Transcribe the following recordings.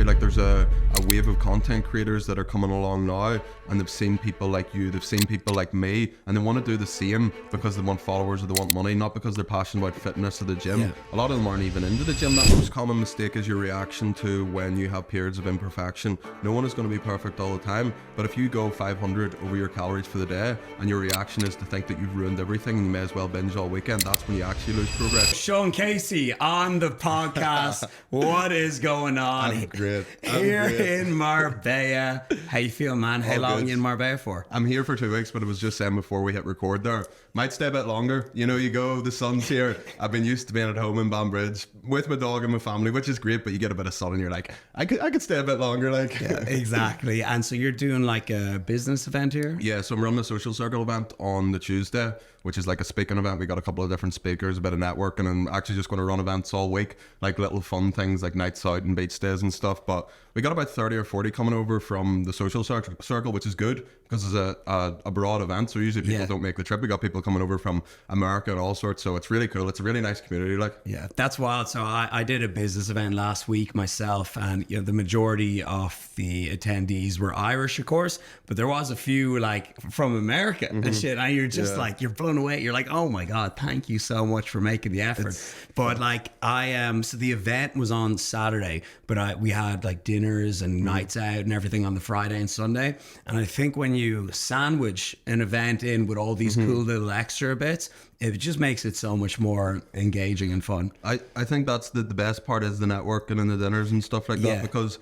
feel like there's a wave of content creators that are coming along now, and they've seen people like you, they've seen people like me, and they want to do the same because they want followers or they want money, not because they're passionate about fitness or the gym. Yeah. A lot of them aren't even into the gym. That most common mistake is your reaction to when you have periods of imperfection. No one is going to be perfect all the time, but if you go 500 over your calories for the day and your reaction is to think that you've ruined everything and you may as well binge all weekend, that's when you actually lose progress. Sean Casey on the podcast. What is going on? I'm great. Here in Marbella. How you feel, man? How long good. are you in Marbella for? I'm here for 2 weeks, but it was just saying before we hit record there, might stay a bit longer. You know, you go, the sun's here. I've been used to being at home in Banbridge with my dog and my family, which is great, but you get a bit of sun and you're like, I could stay a bit longer. Like, Yeah, exactly. And so you're doing like a business event here? Yeah, so I'm running a social circle event on the Tuesday, which is like a speaking event. We got a couple of different speakers, a bit of networking, and I'm actually just going to run events all week, like little fun things like nights out and beach days and stuff. But we got about 30 or 40 coming over from the social circle, which is good because it's a broad event. So usually people don't make the trip. We got people coming over from America and all sorts. So it's really cool. It's a really nice community. Like, yeah, that's wild. So I did a business event last week myself, and you know the majority of the attendees were Irish, of course, but there was a few like from America and shit. And you're just like, you're blown away. You're like, oh my god, thank you so much for making the effort. But like so the event was on Saturday, but we had like dinners and nights out and everything on the Friday and Sunday. And I think when you sandwich an event in with all these cool little extra bits, it just makes it so much more engaging and fun. I think that's the best part is the networking and the dinners and stuff like that, because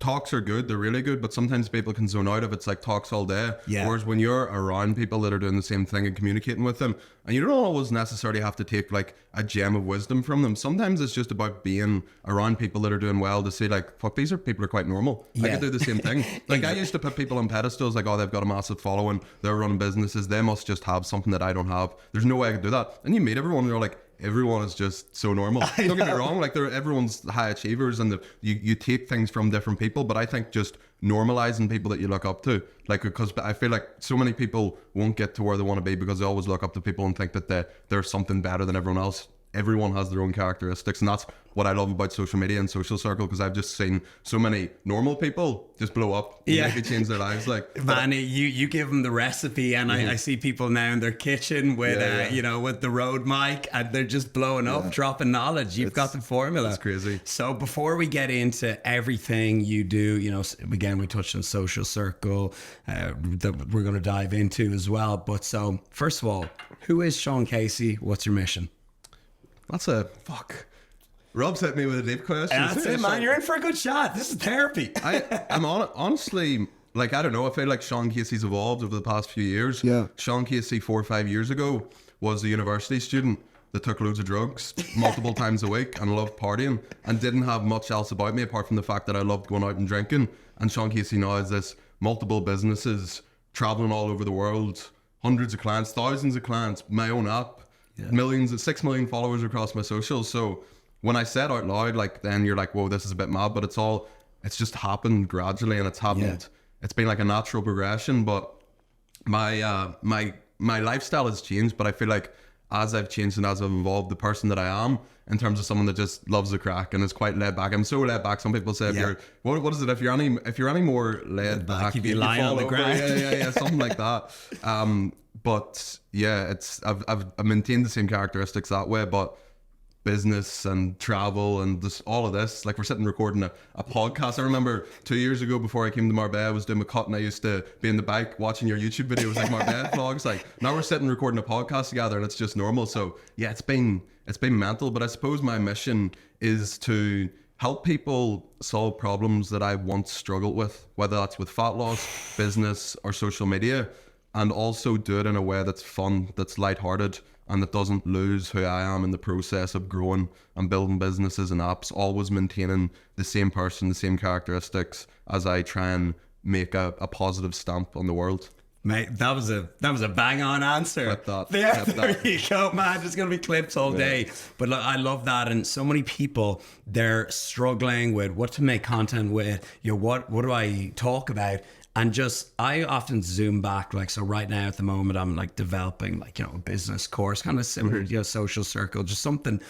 talks are good, they're really good, but sometimes people can zone out if it's like talks all day. Whereas when you're around people that are doing the same thing and communicating with them, and you don't always necessarily have to take like a gem of wisdom from them. Sometimes it's just about being around people that are doing well to say like, fuck, people are quite normal. I could do the same thing. Like I used to put people on pedestals like, oh, they've got a massive following, they're running businesses, they must just have something that I don't have. There's no way I could do that. And you meet everyone and you're like, everyone is just so normal. Don't get me wrong, like everyone's high achievers and you take things from different people, but I think just normalizing people that you look up to, like, because I feel like so many people won't get to where they want to be because they always look up to people and think that they're something better than everyone else. Everyone has their own characteristics, and that's what I love about social media and social circle, because I've just seen so many normal people just blow up and maybe change their lives. Like, man, you give them the recipe, and I see people now in their kitchen with you know, with the Rode mic, and they're just blowing up, dropping knowledge. You've got the formula. It's crazy. So before we get into everything you do, you know, again, we touched on social circle that we're going to dive into as well. But so first of all, who is Sean Casey? What's your mission? That's a fuck. Rob's hit me with a deep question. That's it, man. You're in for a good shot. This is therapy. I'm honestly, like, I don't know. I feel like Sean Casey's evolved over the past few years. Yeah. Sean Casey 4 or 5 years ago was a university student that took loads of drugs multiple times a week and loved partying and didn't have much else about me apart from the fact that I loved going out and drinking. And Sean Casey now has this multiple businesses, traveling all over the world, hundreds of clients, thousands of clients, my own app. Millions, 6 million followers across my socials. So when I said out loud, like, then you're like, whoa, this is a bit mad, but it's just happened gradually, and it's happened. It's been like a natural progression. But my lifestyle has changed, but I feel like as I've changed and as I've evolved, the person that I am in terms of someone that just loves the crack and is quite laid back. I'm so laid back. Some people say, if you're, what is it? If you're any more laid back, you'd be lying on the ground. Yeah, something like that. But yeah, I've maintained the same characteristics that way, but business and travel and this, all of this, like we're sitting recording a podcast. I remember 2 years ago before I came to Marbella, I was doing my cut and I used to be in the bike watching your YouTube videos, like Marbella vlogs. Like now we're sitting recording a podcast together and it's just normal. So yeah, it's been mental, but I suppose my mission is to help people solve problems that I once struggled with, whether that's with fat loss, business or social media, and also do it in a way that's fun, that's lighthearted, and that doesn't lose who I am in the process of growing and building businesses and apps, always maintaining the same person, the same characteristics as I try and make a positive stamp on the world. Mate, that was a bang on answer. There you go, man. There's gonna be clips all day. But look, I love that, and so many people, they're struggling with what to make content with. You know, what do I talk about? And just, I often zoom back, like, so right now at the moment, I'm like developing like, you know, a business course, kind of similar to, you know, social circle, just something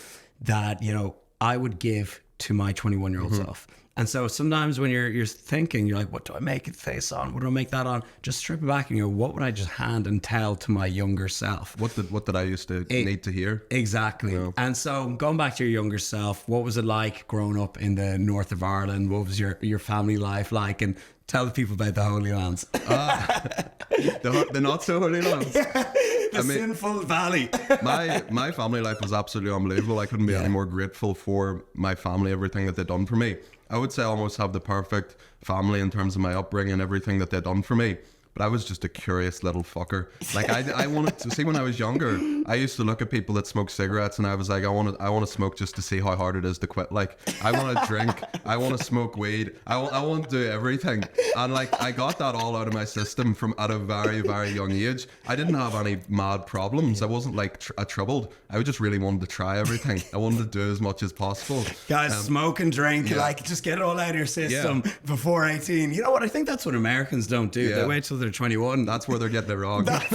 that, you know, I would give to my 21-year-old self. And so sometimes when you're thinking, you're like, what do I make this on? What do I make that on? Just strip it back and you go, what would I just hand and tell to my younger self? What did I used to need to hear? Exactly. Yeah. And so going back to your younger self, what was it like growing up in the north of Ireland? What was your family life like? And tell the people about the Holy Lands. The not so Holy Lands. The sinful valley. my family life was absolutely unbelievable. I couldn't be any more grateful for my family, everything that they'd done for me. I would say I almost have the perfect family in terms of my upbringing, everything that they'd done for me. But I was just a curious little fucker. Like I wanted to see, when I was younger, I used to look at people that smoke cigarettes and I was like, I want to smoke just to see how hard it is to quit. Like I want to drink, I want to smoke weed, I want to do everything. And like I got that all out of my system from at a very, very young age. I didn't have any mad problems. I wasn't like troubled. I just really wanted to try everything. I wanted to do as much as possible. Guys, smoke and drink, like just get it all out of your system before 18. You know what? I think that's what Americans don't do. They wait till they're 21. That's where they're getting it wrong. Gotta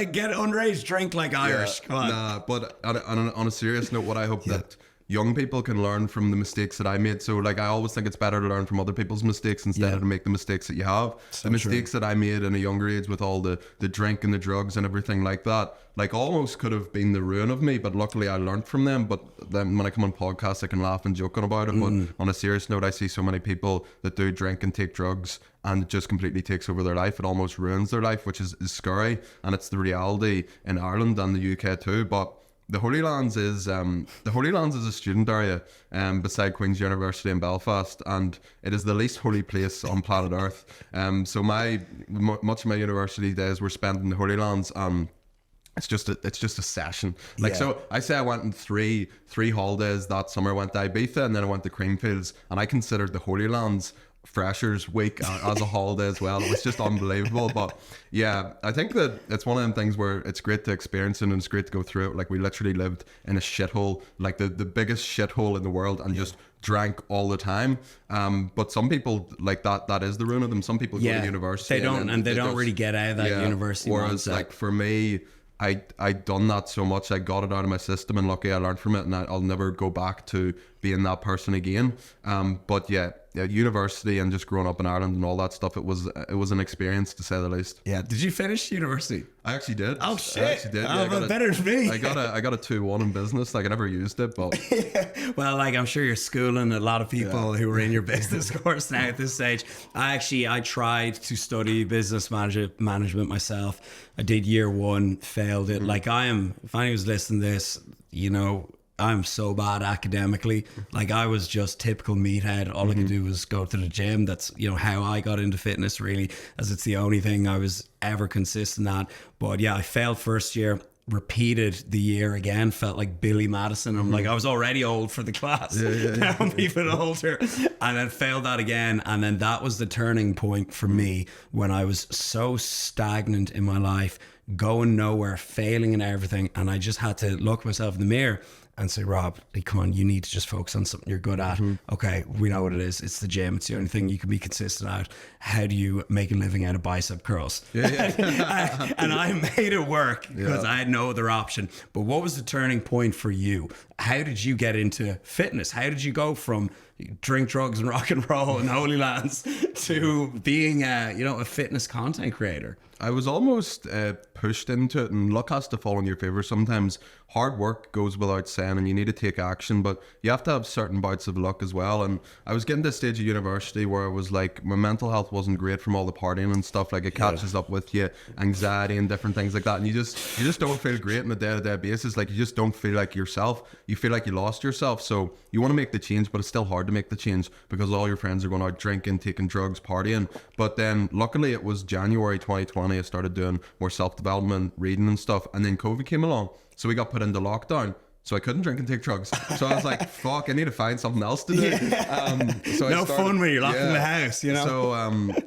get underage, drink like Irish. Come on. Nah, but on a serious note, what I hope that young people can learn from the mistakes that I made. So like I always think it's better to learn from other people's mistakes instead of to make the mistakes that you have. So the mistakes that I made in a younger age with all the drink and the drugs and everything like that, like almost could have been the ruin of me, but luckily I learned from them. But then when I come on podcasts I can laugh and joke about it. But on a serious note, I see so many people that do drink and take drugs and it just completely takes over their life. It almost ruins their life, which is scary, and it's the reality in Ireland and the UK too. But the Holy Lands is a student area beside Queen's University in Belfast, and it is the least holy place on planet Earth. So much of my university days were spent in the Holy Lands. It's just a session. Like so, I say I went on three holidays that summer. I went to Ibiza and then I went to Creamfields, and I considered the Holy Lands Freshers Week as a holiday as well. It was just unbelievable. But yeah, I think that it's one of them things where it's great to experience it and it's great to go through it. Like we literally lived in a shithole, like the biggest shithole in the world, and just drank all the time. But some people, like that is the ruin of them. Some people go to university they don't really get out of that university whereas mindset. Like for me, I'd done that so much, I got it out of my system, and lucky I learned from it, and I'll never go back to being that person again. But yeah, university and just growing up in Ireland and all that stuff, it was an experience to say the least. Yeah. Did you finish university? I actually did. Oh shit! I actually did. Oh, better than me. I got a 2-1 in business. Like I never used it, but well, like I'm sure you're schooling a lot of people who were in your business course now at this stage. I tried to study business management myself. I did year 1, failed it. Like if anyone was listening to this, you know, I'm so bad academically. Like I was just typical meathead. All I could do was go to the gym. That's, you know, how I got into fitness really, as it's the only thing I was ever consistent at. But yeah, I failed first year, repeated the year again, felt like Billy Madison. I'm like, I was already old for the class. Now I'm even older. And then failed that again. And then that was the turning point for me when I was so stagnant in my life, going nowhere, failing in everything. And I just had to look myself in the mirror and say, Rob, like, come on, you need to just focus on something you're good at. Okay, we know what it is. It's the gym. It's the only thing you can be consistent at. How do you make a living out of bicep curls? And I made it work because I had no other option. But what was the turning point for you? How did you get into fitness? How did you go from drink, drugs and rock and roll and Holy Lands to being a fitness content creator? I was almost pushed into it, and luck has to fall in your favor sometimes. Hard work goes without saying, and you need to take action, but you have to have certain bouts of luck as well. And I was getting to a stage of university where I was like, my mental health wasn't great from all the partying and stuff. Like it catches up with you, anxiety and different things like that, and you just don't feel great on a day-to-day basis. Like you just don't feel like yourself. You feel like you lost yourself. So you want to make the change, but it's still hard to make the change because all your friends are going out drinking, taking drugs, partying. But then luckily it was January 2020, I started doing more self-development, reading and stuff, and then COVID came along, so we got put into lockdown, so I couldn't drink and take drugs. So I was like, fuck, I need to find something else to do. So no fun when you're locked in the house, you know. So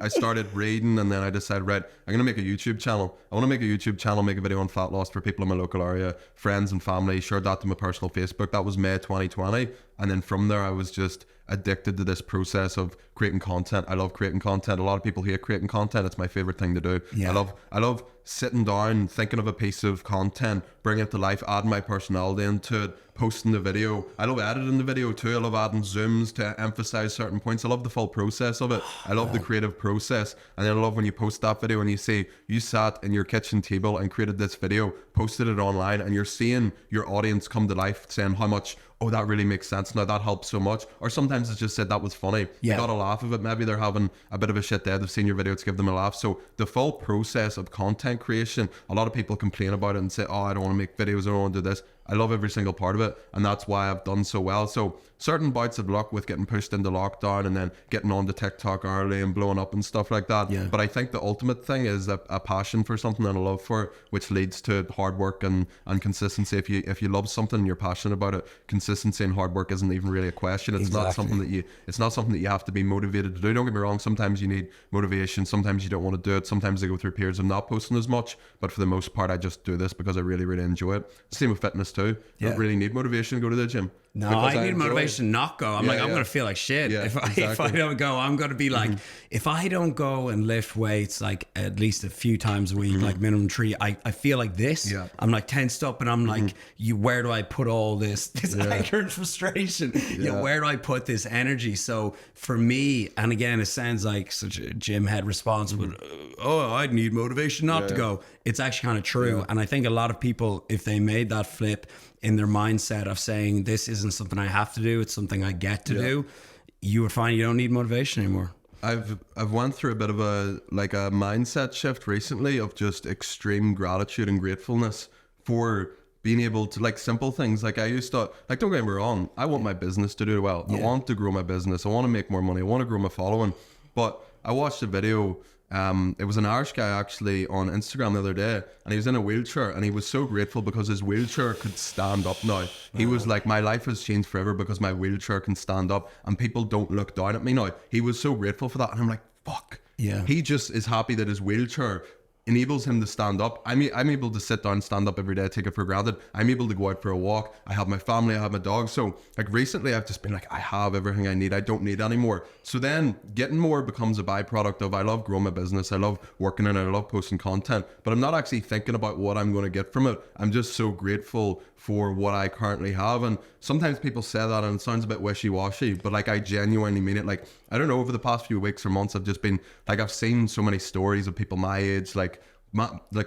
I started reading, and then I decided, right, I'm gonna make a YouTube channel. I want to make a YouTube channel, make a video on fat loss for people in my local area, friends and family. Shared that to my personal Facebook. That was May 2020, and then from there I was just addicted to this process of creating content. I love creating content. A lot of people hate creating content. It's my favorite thing to do. I love sitting down, thinking of a piece of content, bring it to life, adding my personality into it, posting the video. I love editing the video too. I love adding zooms to emphasize certain points. I love the full process of it. I love the creative process. And then I love when you post that video and you say you sat in your kitchen table and created this video, posted it online, and you're seeing your audience come to life saying how much, oh, that really makes sense now, that helps so much. Or sometimes it's just said that was funny. You got a laugh of it. Maybe they're having a bit of a shit day, they've seen your video to give them a laugh. So the full process of content creation, a lot of people complain about it and say, oh, I don't want to make videos, I don't want to do this. I love every single part of it, and that's why I've done so well. So certain bouts of luck with getting pushed into lockdown and then getting onto TikTok early and blowing up and stuff like that. But I think the ultimate thing is a passion for something and a love for it, which leads to hard work and consistency. If you love something and you're passionate about it, consistency and hard work isn't even really a question. It's not something that you have to be motivated to do. Don't get me wrong, sometimes you need motivation, sometimes you don't want to do it, sometimes I go through periods of not posting as much, but for the most part I just do this because I really, really enjoy it. Same with fitness too. Don't really need motivation to go to the gym. No, I need motivation to not go. I'm I'm going to feel like shit if I don't go. I'm going to be like, if I don't go and lift weights like at least a few times a week, like minimum 3, I feel like this. I'm like tensed up and I'm like, where do I put all this anger and frustration? Where do I put this energy? So for me, and again, it sounds like such a gym head response, but I'd need motivation not to go. It's actually kind of true. And I think a lot of people, if they made that flip in their mindset of saying this isn't something I have to do, it's something I get to do, you would find you don't need motivation anymore. I've went through a bit of a mindset shift recently of just extreme gratitude and gratefulness for being able to, like, simple things. Like I used to, like, don't get me wrong, I want my business to do well. I want to grow my business. I want to make more money. I want to grow my following. But I watched a video. It was an Irish guy actually on Instagram the other day, and he was in a wheelchair, and he was so grateful because his wheelchair could stand up now. He was like, my life has changed forever because my wheelchair can stand up and people don't look down at me now. He was so grateful for that, and I'm like, fuck. He just is happy that his wheelchair enables him to stand up. I'm able to sit down, stand up every day, take it for granted. I'm able to go out for a walk. I have my family, I have my dog. So like recently I've just been like, I have everything I need. I don't need anymore. So then getting more becomes a byproduct of, I love growing my business. I love working in it. I love posting content, but I'm not actually thinking about what I'm going to get from it. I'm just so grateful for what I currently have. And sometimes people say that and it sounds a bit wishy-washy, but like I genuinely mean it. Like, I don't know, over the past few weeks or months, I've just been like, I've seen so many stories of people my age, like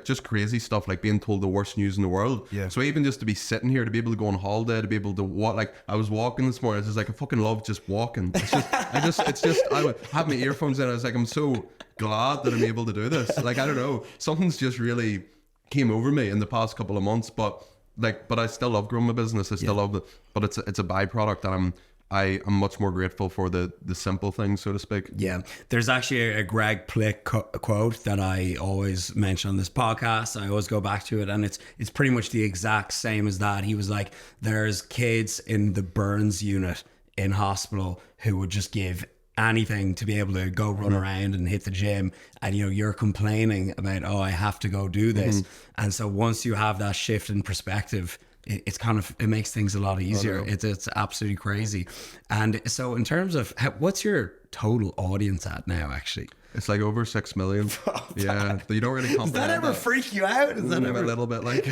just crazy stuff, like being told the worst news in the world. So even just to be sitting here, to be able to go on holiday, to be able to walk, like I was walking this morning, it's just like, I fucking love just walking. It's just, I would have my earphones in. I was like, I'm so glad that I'm able to do this. Like, I don't know, something's just really came over me in the past couple of months, but I still love growing my business. I still love it, but it's a byproduct, and I'm much more grateful for the simple things, so to speak. Yeah. There's actually a Greg Plick quote that I always mention on this podcast. I always go back to it, and it's pretty much the exact same as that. He was like, there's kids in the burns unit in hospital who would just give anything to be able to go run around and hit the gym, and you're complaining about, oh, I have to go do this. And so once you have that shift in perspective, it's kind of, it makes things a lot easier. It's absolutely crazy. And so in terms of what's your total audience at now, actually? It's like over 6 million. Yeah, you don't really comprehend. Does that ever freak you out? Is that ever a little bit like?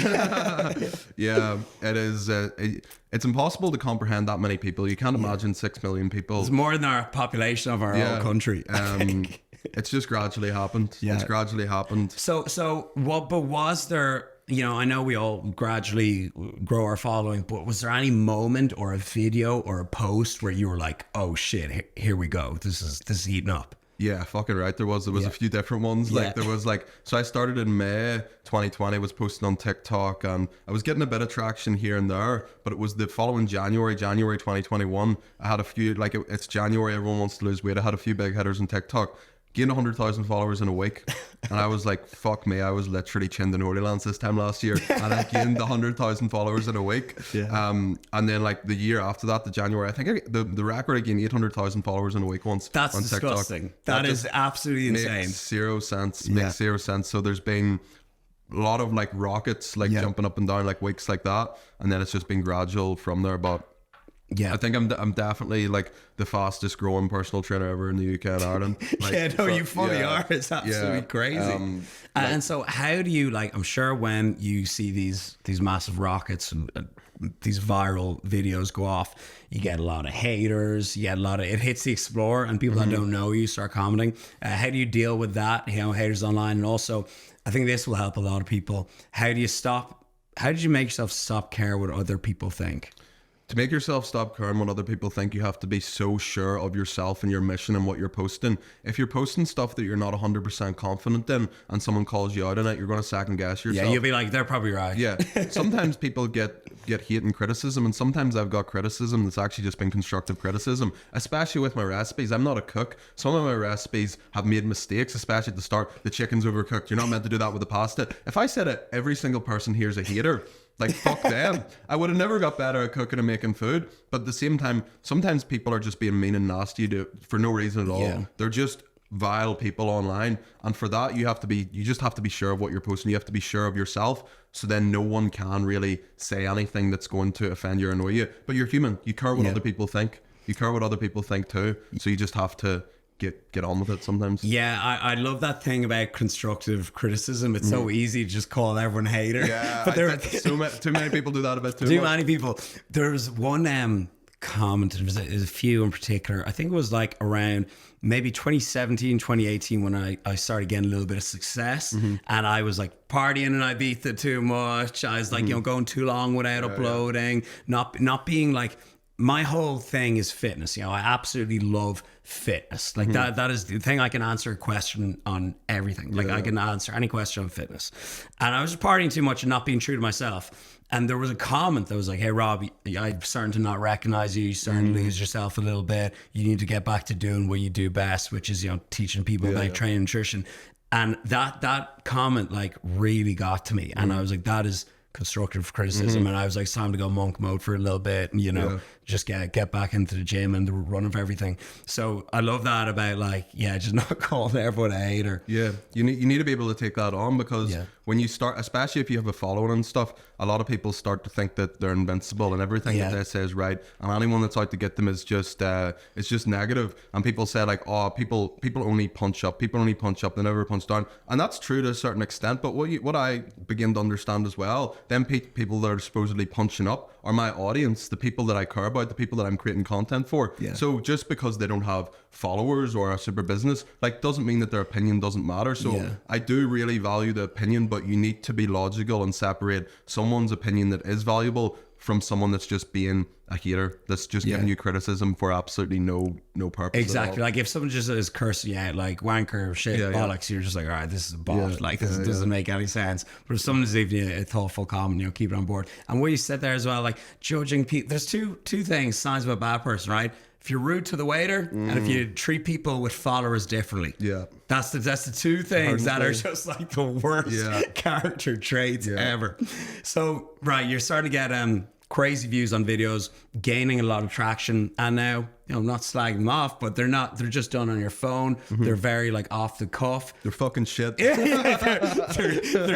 Yeah, it is. It's impossible to comprehend that many people. You can't imagine 6 million people. It's more than our population of our whole country. It's just gradually happened. It's gradually happened. So what? But was there? I know we all gradually grow our following, but was there any moment or a video or a post where you were like, oh shit, here we go. This is heating up? Yeah, fucking right. There was a few different ones. Like there was so I started in May 2020, was posting on TikTok, and I was getting a bit of traction here and there, but it was the following January 2021. I had a few, it's January, everyone wants to lose weight. I had a few big hitters on TikTok. Gained 100,000 followers in a week, and I was like, fuck me, I was literally chinned in Holy Lands this time last year, and I gained 100,000 followers in a week. And then the year after that, the January, I think the record, I gained 800,000 followers in a week once. That's on disgusting. TikTok. That is absolutely insane. Makes zero sense. Makes zero sense. So there's been a lot of rockets jumping up and down, weeks like that, and then it's just been gradual from there. But Yeah, I think I'm definitely like the fastest growing personal trainer ever in the UK and Ireland. Like, yeah, no, you fully are. It's absolutely crazy. And so, how do you like? I'm sure when you see these massive rockets and these viral videos go off, you get a lot of haters. You get a lot of it hits the explorer, and people that don't know you start commenting. How do you deal with that? You know, haters online, and also, I think this will help a lot of people. How do you stop? How did you make yourself stop care what other people think? To make yourself stop caring what other people think, you have to be so sure of yourself and your mission and what you're posting. If you're posting stuff that you're not 100% confident in and someone calls you out on it, you're going to second guess yourself. Yeah, you'll be like, they're probably right. Yeah. Sometimes people get hate and criticism, and sometimes I've got criticism that's actually just been constructive criticism, especially with my recipes. I'm not a cook. Some of my recipes have made mistakes, especially at the start. The chicken's overcooked. You're not meant to do that with the pasta. If I said it, every single person here's a hater. Like, fuck them. I would have never got better at cooking and making food. But at the same time, sometimes people are just being mean and nasty for no reason at all. Yeah. They're just vile people online. And for that, you just have to be sure of what you're posting. You have to be sure of yourself. So then no one can really say anything that's going to offend you or annoy you. But you're human. You care what other people think. You care what other people think too. So you just have to get on with it sometimes. Yeah, I love that thing about constructive criticism. It's so easy to just call everyone a hater. Yeah, but too many people do that a bit too too much. many people. There's one comment, there's a few in particular. I think it was like around maybe 2017, 2018 when I started getting a little bit of success, and I was like partying in Ibiza too much. I was like, going too long without uploading, not being like, my whole thing is fitness. I absolutely love fitness. Like that is the thing. I can answer a question on everything. Like I can answer any question on fitness. And I was just partying too much and not being true to myself. And there was a comment that was like, hey Rob, I'm starting to not recognize you. You're starting to lose yourself a little bit. You need to get back to doing what you do best, which is, teaching people about training nutrition. And that comment like really got to me. And I was like, that is constructive criticism. And I was like, it's time to go monk mode for a little bit and just get back into the gym and the run of everything. So I love that about like, just not calling everyone a hater. Yeah, you need to be able to take that on, because when you start, especially if you have a following and stuff, a lot of people start to think that they're invincible and everything that they say is right, and anyone that's out to get them is just negative. And people say like, oh, people only punch up, they never punch down, and that's true to a certain extent. But what I begin to understand as well, them people that are supposedly punching up are my audience, the people that I care about, the people that I'm creating content for. So just because they don't have followers or a super business, like, doesn't mean that their opinion doesn't matter. So I do really value the opinion, but you need to be logical and separate someone's opinion that is valuable from someone that's just being a hater, that's just giving you criticism for absolutely no purpose. Exactly. Like if someone just is cursing you out like wanker, shit, bollocks, you're just like, all right, this is a bot. Like this doesn't make any sense. But if someone is leaving you a thoughtful comment, keep it on board. And what you said there as well, like judging people, there's two things, signs of a bad person, right? If you're rude to the waiter and if you treat people with followers differently. That's the two things that are just like the worst character traits ever. So, right, you're starting to get crazy views on videos, gaining a lot of traction, and now, not slagging them off, but they're just done on your phone. They're very like off the cuff. They're fucking shit. They're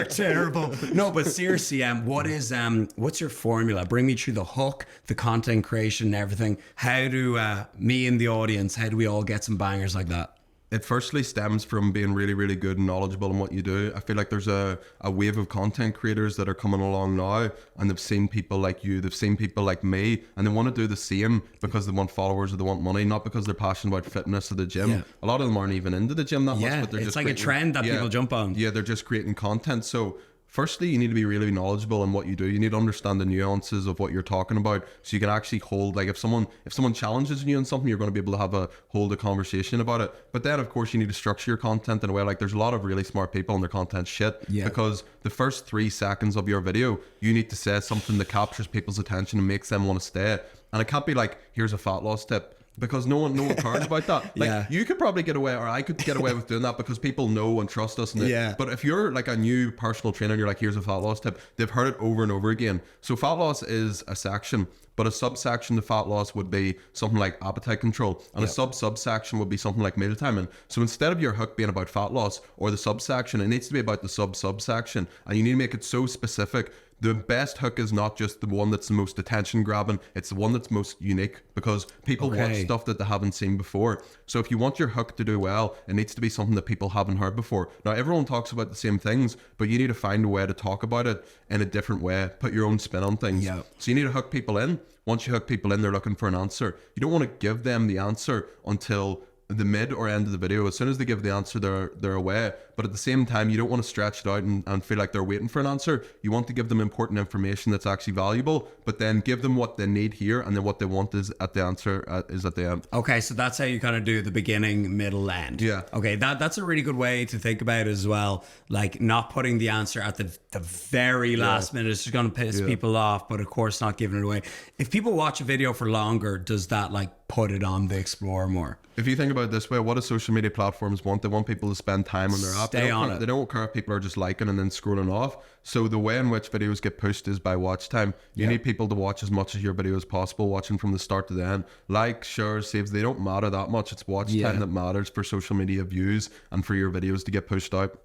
terrible. No, but seriously, what's your formula? Bring me through the hook, the content creation and everything. How do me and the audience, how do we all get some bangers like that? It firstly stems from being really, really good and knowledgeable in what you do. I feel like there's a wave of content creators that are coming along now, and they've seen people like you, they've seen people like me, and they want to do the same because they want followers or they want money, not because they're passionate about fitness or the gym. A lot of them aren't even into the gym that much, but they're just like a trend that people jump on. Yeah, they're just creating content. So firstly, you need to be really knowledgeable in what you do. You need to understand the nuances of what you're talking about, so you can actually hold, like, if someone challenges you on something, you're going to be able to hold a conversation about it. But then, of course, you need to structure your content in a way, like, there's a lot of really smart people and their content shit, because the first 3 seconds of your video, you need to say something that captures people's attention and makes them want to stay. And it can't be like, here's a fat loss tip, because no one cares about that. Like, you could probably get away, or I could get away with doing that because people know and trust us. But if you're like a new personal trainer and you're like, here's a fat loss tip, they've heard it over and over again. So fat loss is a section, but a subsection to fat loss would be something like appetite control, and a subsection would be something like meal timing. So instead of your hook being about fat loss or the subsection, it needs to be about the subsection, and you need to make it so specific the best hook is not just the one that's the most attention grabbing, it's the one that's most unique, because people watch stuff that they haven't seen before. So if you want your hook to do well, it needs to be something that people haven't heard before. Now, everyone talks about the same things, but you need to find a way to talk about it in a different way, put your own spin on things. So you need to hook people in. Once you hook people in, they're looking for an answer. You don't want to give them the answer until the mid or end of the video. As soon as they give the answer, they're away. But at the same time, you don't want to stretch it out and feel like they're waiting for an answer. You want to give them important information that's actually valuable, but then give them what they need here, and then what they want is at the answer is at the end. Okay, so that's how you kind of do the beginning, middle, end. Yeah. Okay, that's a really good way to think about it as well. Like not putting the answer at the very last minute. It's just going to piss people off, but of course not giving it away. If people watch a video for longer, does that like put it on the Explore more? If you think about it this way, what do social media platforms want? They want people to spend time on their app. They don't care if people are just liking and then scrolling off. So the way in which videos get pushed is by watch time. You need people to watch as much of your video as possible, watching from the start to the end. Like, share, saves, they don't matter that much. It's watch time that matters for social media views and for your videos to get pushed out.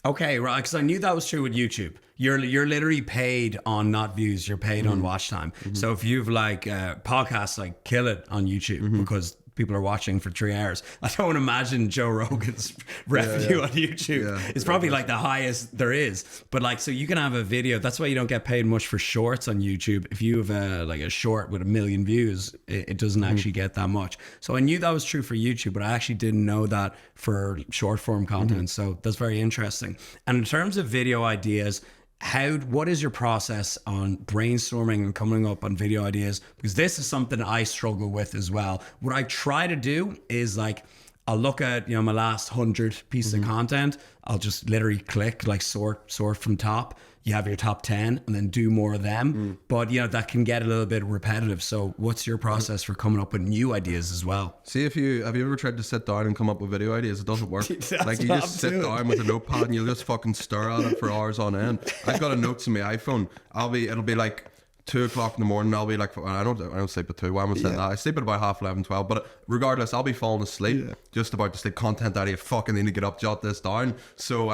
Okay, right, because I knew that was true with YouTube. You're literally paid on not views, you're paid on watch time. So if you've like podcasts, like kill it on YouTube because people are watching for 3 hours. I don't imagine Joe Rogan's revenue on YouTube. It's probably like the highest there is. But like, so you can have a video. That's why you don't get paid much for shorts on YouTube. If you have like a short with 1 million views, it doesn't actually get that much. So I knew that was true for YouTube, but I actually didn't know that for short form content. So that's very interesting. And in terms of video ideas, what is your process on brainstorming and coming up on video ideas? Because this is something I struggle with as well. What I try to do is like, I'll look at, my last 100 pieces of content. I'll just literally click like sort from top. You have your top 10 and then do more of them. But that can get a little bit repetitive. So what's your process for coming up with new ideas as well? See, have you ever tried to sit down and come up with video ideas? It doesn't work. Like you just sit down with a notepad and you'll just fucking stare at it for hours on end. I've got a notes on my iPhone. It'll be like 2 o'clock in the morning. I'll be like, I don't sleep at 2. Why am I saying that? I sleep at about half 11, 12. But regardless, I'll be falling asleep just about to sleep. Content idea. Fucking need to get up, jot this down. So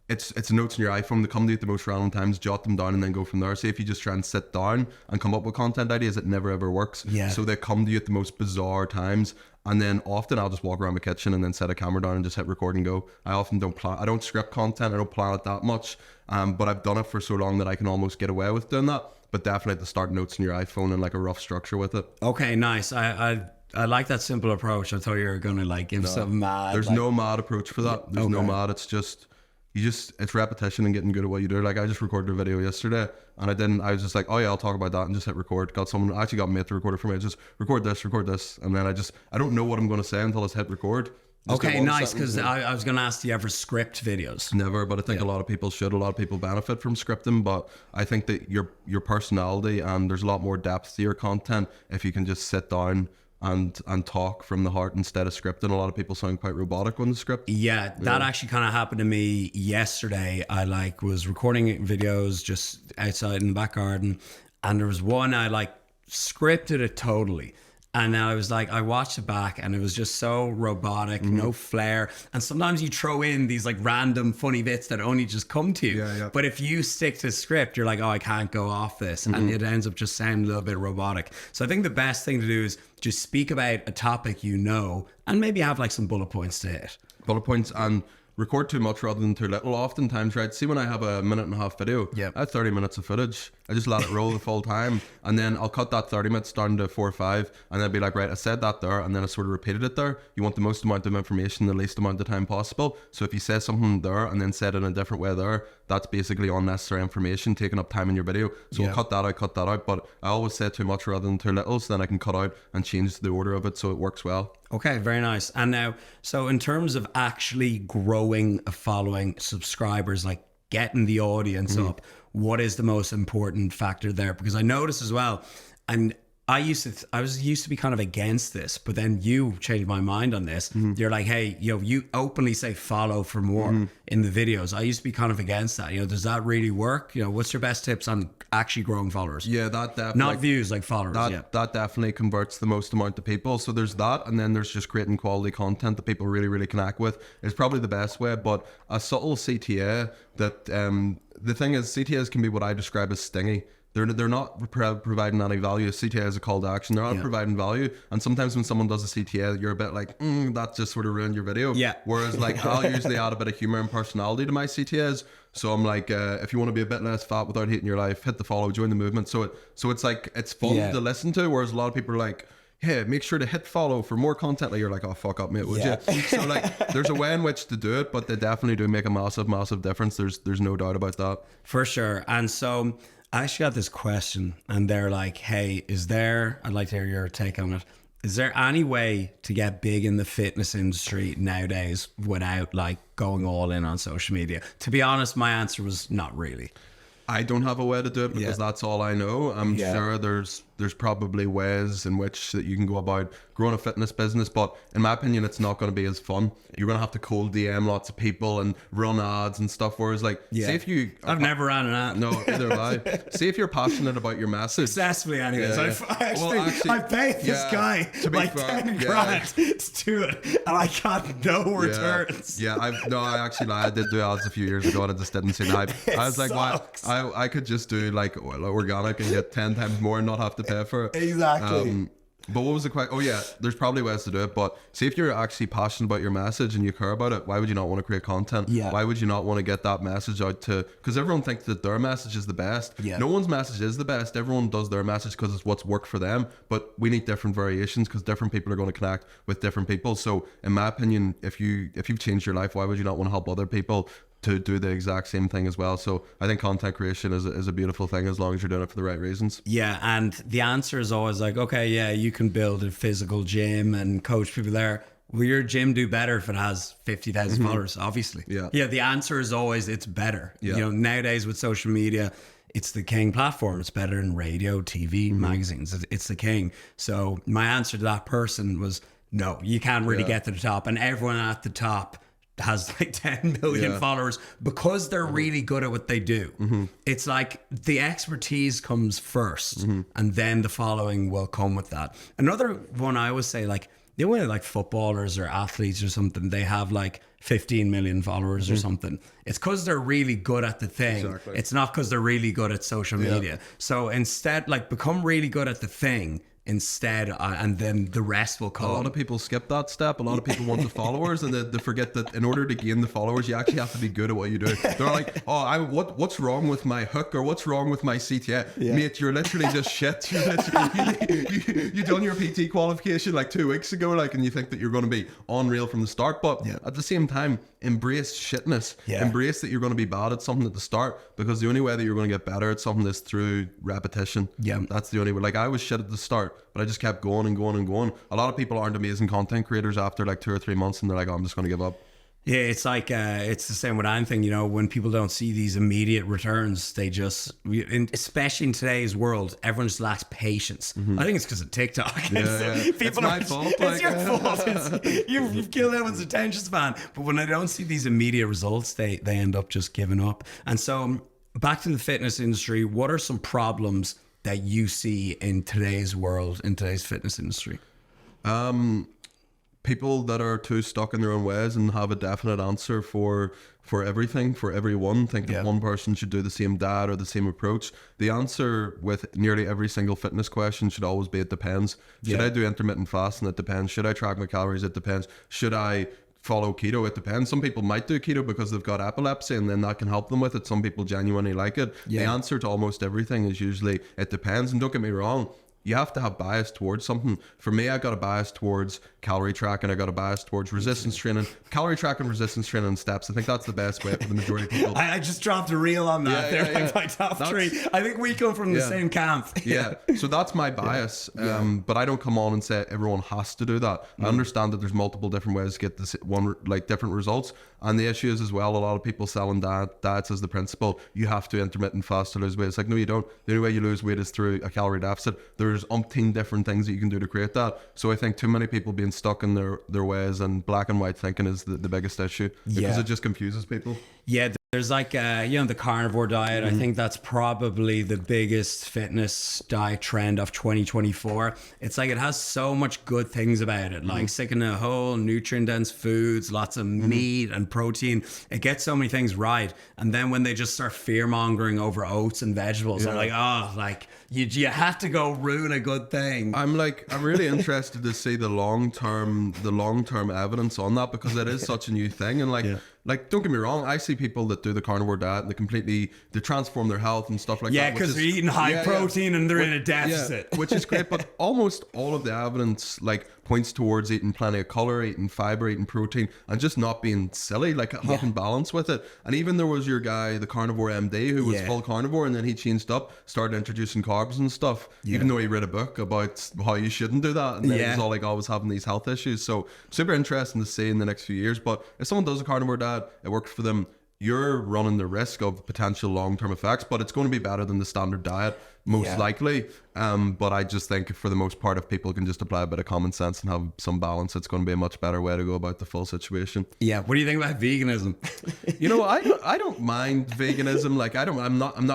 it's notes on your iPhone. They come to you at the most random times. Jot them down and then go from there. Say if you just try and sit down and come up with content ideas, it never ever works. So they come to you at the most bizarre times. And then often I'll just walk around my kitchen and then set a camera down and just hit record and go. I often don't plan. I don't script content. I don't plan it that much. But I've done it for so long that I can almost get away with doing that. But definitely to start notes on your iPhone and like a rough structure with it. Okay, nice. I like that simple approach. I thought you were going to like give something mad. There's no mad approach for that. There's no mad. It's just... it's repetition and getting good at what you do. Like I just recorded a video yesterday and I was just like, oh yeah, I'll talk about that and just hit record. I actually got a mate to record it for me. I just record this. And then I don't know what I'm going to say until I hit record. Okay, nice. Because I was going to ask, do you ever script videos? Never, but I think a lot of people should. A lot of people benefit from scripting, but I think that your personality and there's a lot more depth to your content if you can just sit down and talk from the heart instead of scripting. A lot of people sound quite robotic when they script. Yeah, that actually kind of happened to me yesterday. I was recording videos just outside in the back garden, and there was one I scripted it totally. And now I watched it back and it was just so robotic, no flair. And sometimes you throw in these random funny bits that only just come to you. But if you stick to script, you're like, oh, I can't go off this. And it ends up just sounding a little bit robotic. So I think the best thing to do is just speak about a topic and maybe have some bullet points to hit. Bullet points and record too much rather than too little oftentimes, right? See, when I have a 1.5 video, I have 30 minutes of footage. I just let it roll the full time, and then I'll cut that 30 minutes down to 4 or 5, and then be like, right, I said that there, and then I sort of repeated it there. You want the most amount of information in the least amount of time possible. So if you say something there and then said it in a different way there, that's basically unnecessary information taking up time in your video. So I'll cut that out, but I always say too much rather than too little, so then I can cut out and change the order of it so it works well. Okay, very nice. And now, so in terms of actually growing a following, subscribers, getting the audience up, what is the most important factor there? Because I notice as well, and I used to be kind of against this, but then you changed my mind on this. You're like, hey, you openly say follow for more in the videos. I used to be kind of against that. Does that really work? What's your best tips on actually growing followers? Yeah, that definitely, not views, like followers. That definitely converts the most amount of people. So there's that, and then there's just creating quality content that people really, really connect with. It's probably the best way, but a subtle CTA that the thing is, CTAs can be what I describe as stingy. They're not providing any value. A CTA is a call to action. They're not providing value. And sometimes when someone does a CTA, you're a bit like, that just sort of ruined your video. Yeah. Whereas like I'll usually add a bit of humor and personality to my CTAs. So I'm like, if you want to be a bit less fat without hating your life, hit the follow, join the movement. So it's like, it's fun to listen to. Whereas a lot of people are like, hey, make sure to hit follow for more content. Like you're like, oh, fuck up, mate, would you? So like, there's a way in which to do it, but they definitely do make a massive, massive difference. There's no doubt about that. For sure. And so I actually got this question, and they're like, hey, I'd like to hear your take on it. Is there any way to get big in the fitness industry nowadays without like going all in on social media? To be honest, my answer was not really. I don't have a way to do it because that's all I know. I'm sure there's probably ways in which that you can go about growing a fitness business, but in my opinion, it's not going to be as fun. You're going to have to cold DM lots of people and run ads and stuff. Whereas like, say if you... I've never ran an ad. No, neither have I. Say if you're passionate about your message. Successfully anyways. I paid this guy to like fair, 10 grand to do it, and I got no returns. I did do ads a few years ago and I just didn't see the hype. I was like, why? I could just do like organic and get 10 times more and not have to pay for it. Exactly. But what was the question? Oh yeah, there's probably ways to do it, but see if you're actually passionate about your message and you care about it, why would you not want to create content? Why would you not want to get that message out to, because everyone thinks that their message is the best. No one's message is the best. Everyone does their message because it's what's worked for them, but we need different variations because different people are going to connect with different people. So in my opinion, if you've changed your life, why would you not want to help other people to do the exact same thing as well? So I think content creation is a beautiful thing as long as you're doing it for the right reasons. Yeah, and the answer is always like, okay, yeah, you can build a physical gym and coach people there. Will your gym do better if it has 50,000 followers? Obviously. Yeah, the answer is always it's better. Nowadays with social media, it's the king platform. It's better than radio, TV, magazines. It's the king. So my answer to that person was, no, you can't really get to the top. And everyone at the top has like 10 million followers because they're really good at what they do. It's like the expertise comes first and then the following will come with that. Another one I always say, like, the way like footballers or athletes or something, they have like 15 million followers or something. It's because they're really good at the thing. Exactly. It's not because they're really good at social media. So instead, like, become really good at the thing instead, and then the rest will come. A lot of people skip that step. A lot of people want the followers, and they forget that in order to gain the followers, you actually have to be good at what you do. They're like, what's wrong with my hook, or what's wrong with my CTA? Mate, you're literally just shit. You done your PT qualification like 2 weeks ago, like, and you think that you're going to be unreal from the start, but at the same time, embrace shitness. Embrace that you're going to be bad at something at the start, because the only way that you're going to get better at something is through repetition. That's the only way. Like, I was shit at the start, but I just kept going and going and going. A lot of people aren't amazing content creators after like 2 or 3 months, and they're like, oh, I'm just going to give up. Yeah, it's like it's the same with anything, when people don't see these immediate returns, they just, especially in today's world, everyone just lacks patience. I think it's because of TikTok. It's my fault. It's your fault. You've killed everyone's attention span. But when they don't see these immediate results, they end up just giving up. And so back to the fitness industry, what are some problems that you see in today's world, in today's fitness industry? People that are too stuck in their own ways and have a definite answer for everything, for everyone. Think that one person should do the same diet or the same approach. The answer with nearly every single fitness question should always be, it depends. Should I do intermittent fasting? It depends. Should I track my calories? It depends. Should I follow keto? It depends. Some people might do keto because they've got epilepsy and then that can help them with it. Some people genuinely like it. The answer to almost everything is usually it depends. And don't get me wrong, you have to have bias towards something. For me, I got a bias towards calorie tracking. I got a bias towards resistance training. Calorie tracking, resistance training, and steps. I think that's the best way for the majority of people. I just dropped a reel on that. Like my top three. I think we come from the same camp. So that's my bias. But I don't come on and say everyone has to do that. I understand that there's multiple different ways to get this one, like different results. And the issue is as well, a lot of people selling diets as the principle. You have to intermittent fast to lose weight. It's like, no, you don't. The only way you lose weight is through a calorie deficit. There there's umpteen different things that you can do to create that. So I think too many people being stuck in their ways and black and white thinking is the biggest issue, because it just confuses people. Yeah, there's like, the carnivore diet. I think that's probably the biggest fitness diet trend of 2024. It's like it has so much good things about it, like sticking to whole, nutrient-dense foods, lots of meat and protein. It gets so many things right. And then when they just start fear-mongering over oats and vegetables, I'm like, you have to go ruin a good thing. I'm really interested to see the long-term evidence on that, because it is such a new thing. And like, don't get me wrong, I see people that do the carnivore diet and they transform their health and stuff like that. Yeah, because they're eating high protein and they're in a deficit. Yeah, which is great, but almost all of the evidence points towards eating plenty of color, eating fiber, eating protein, and just not being silly, having balance with it. And even there was your guy, the Carnivore MD, who was full carnivore, and then he changed up, started introducing carbs and stuff, even though he read a book about how you shouldn't do that, and then he was all always having these health issues. So super interesting to see in the next few years. But if someone does a carnivore diet, it works for them, you're running the risk of potential long-term effects, but it's going to be better than the standard diet, most likely. But I just think for the most part, if people can just apply a bit of common sense and have some balance, it's going to be a much better way to go about the full situation. Yeah. What do you think about veganism? I don't mind veganism.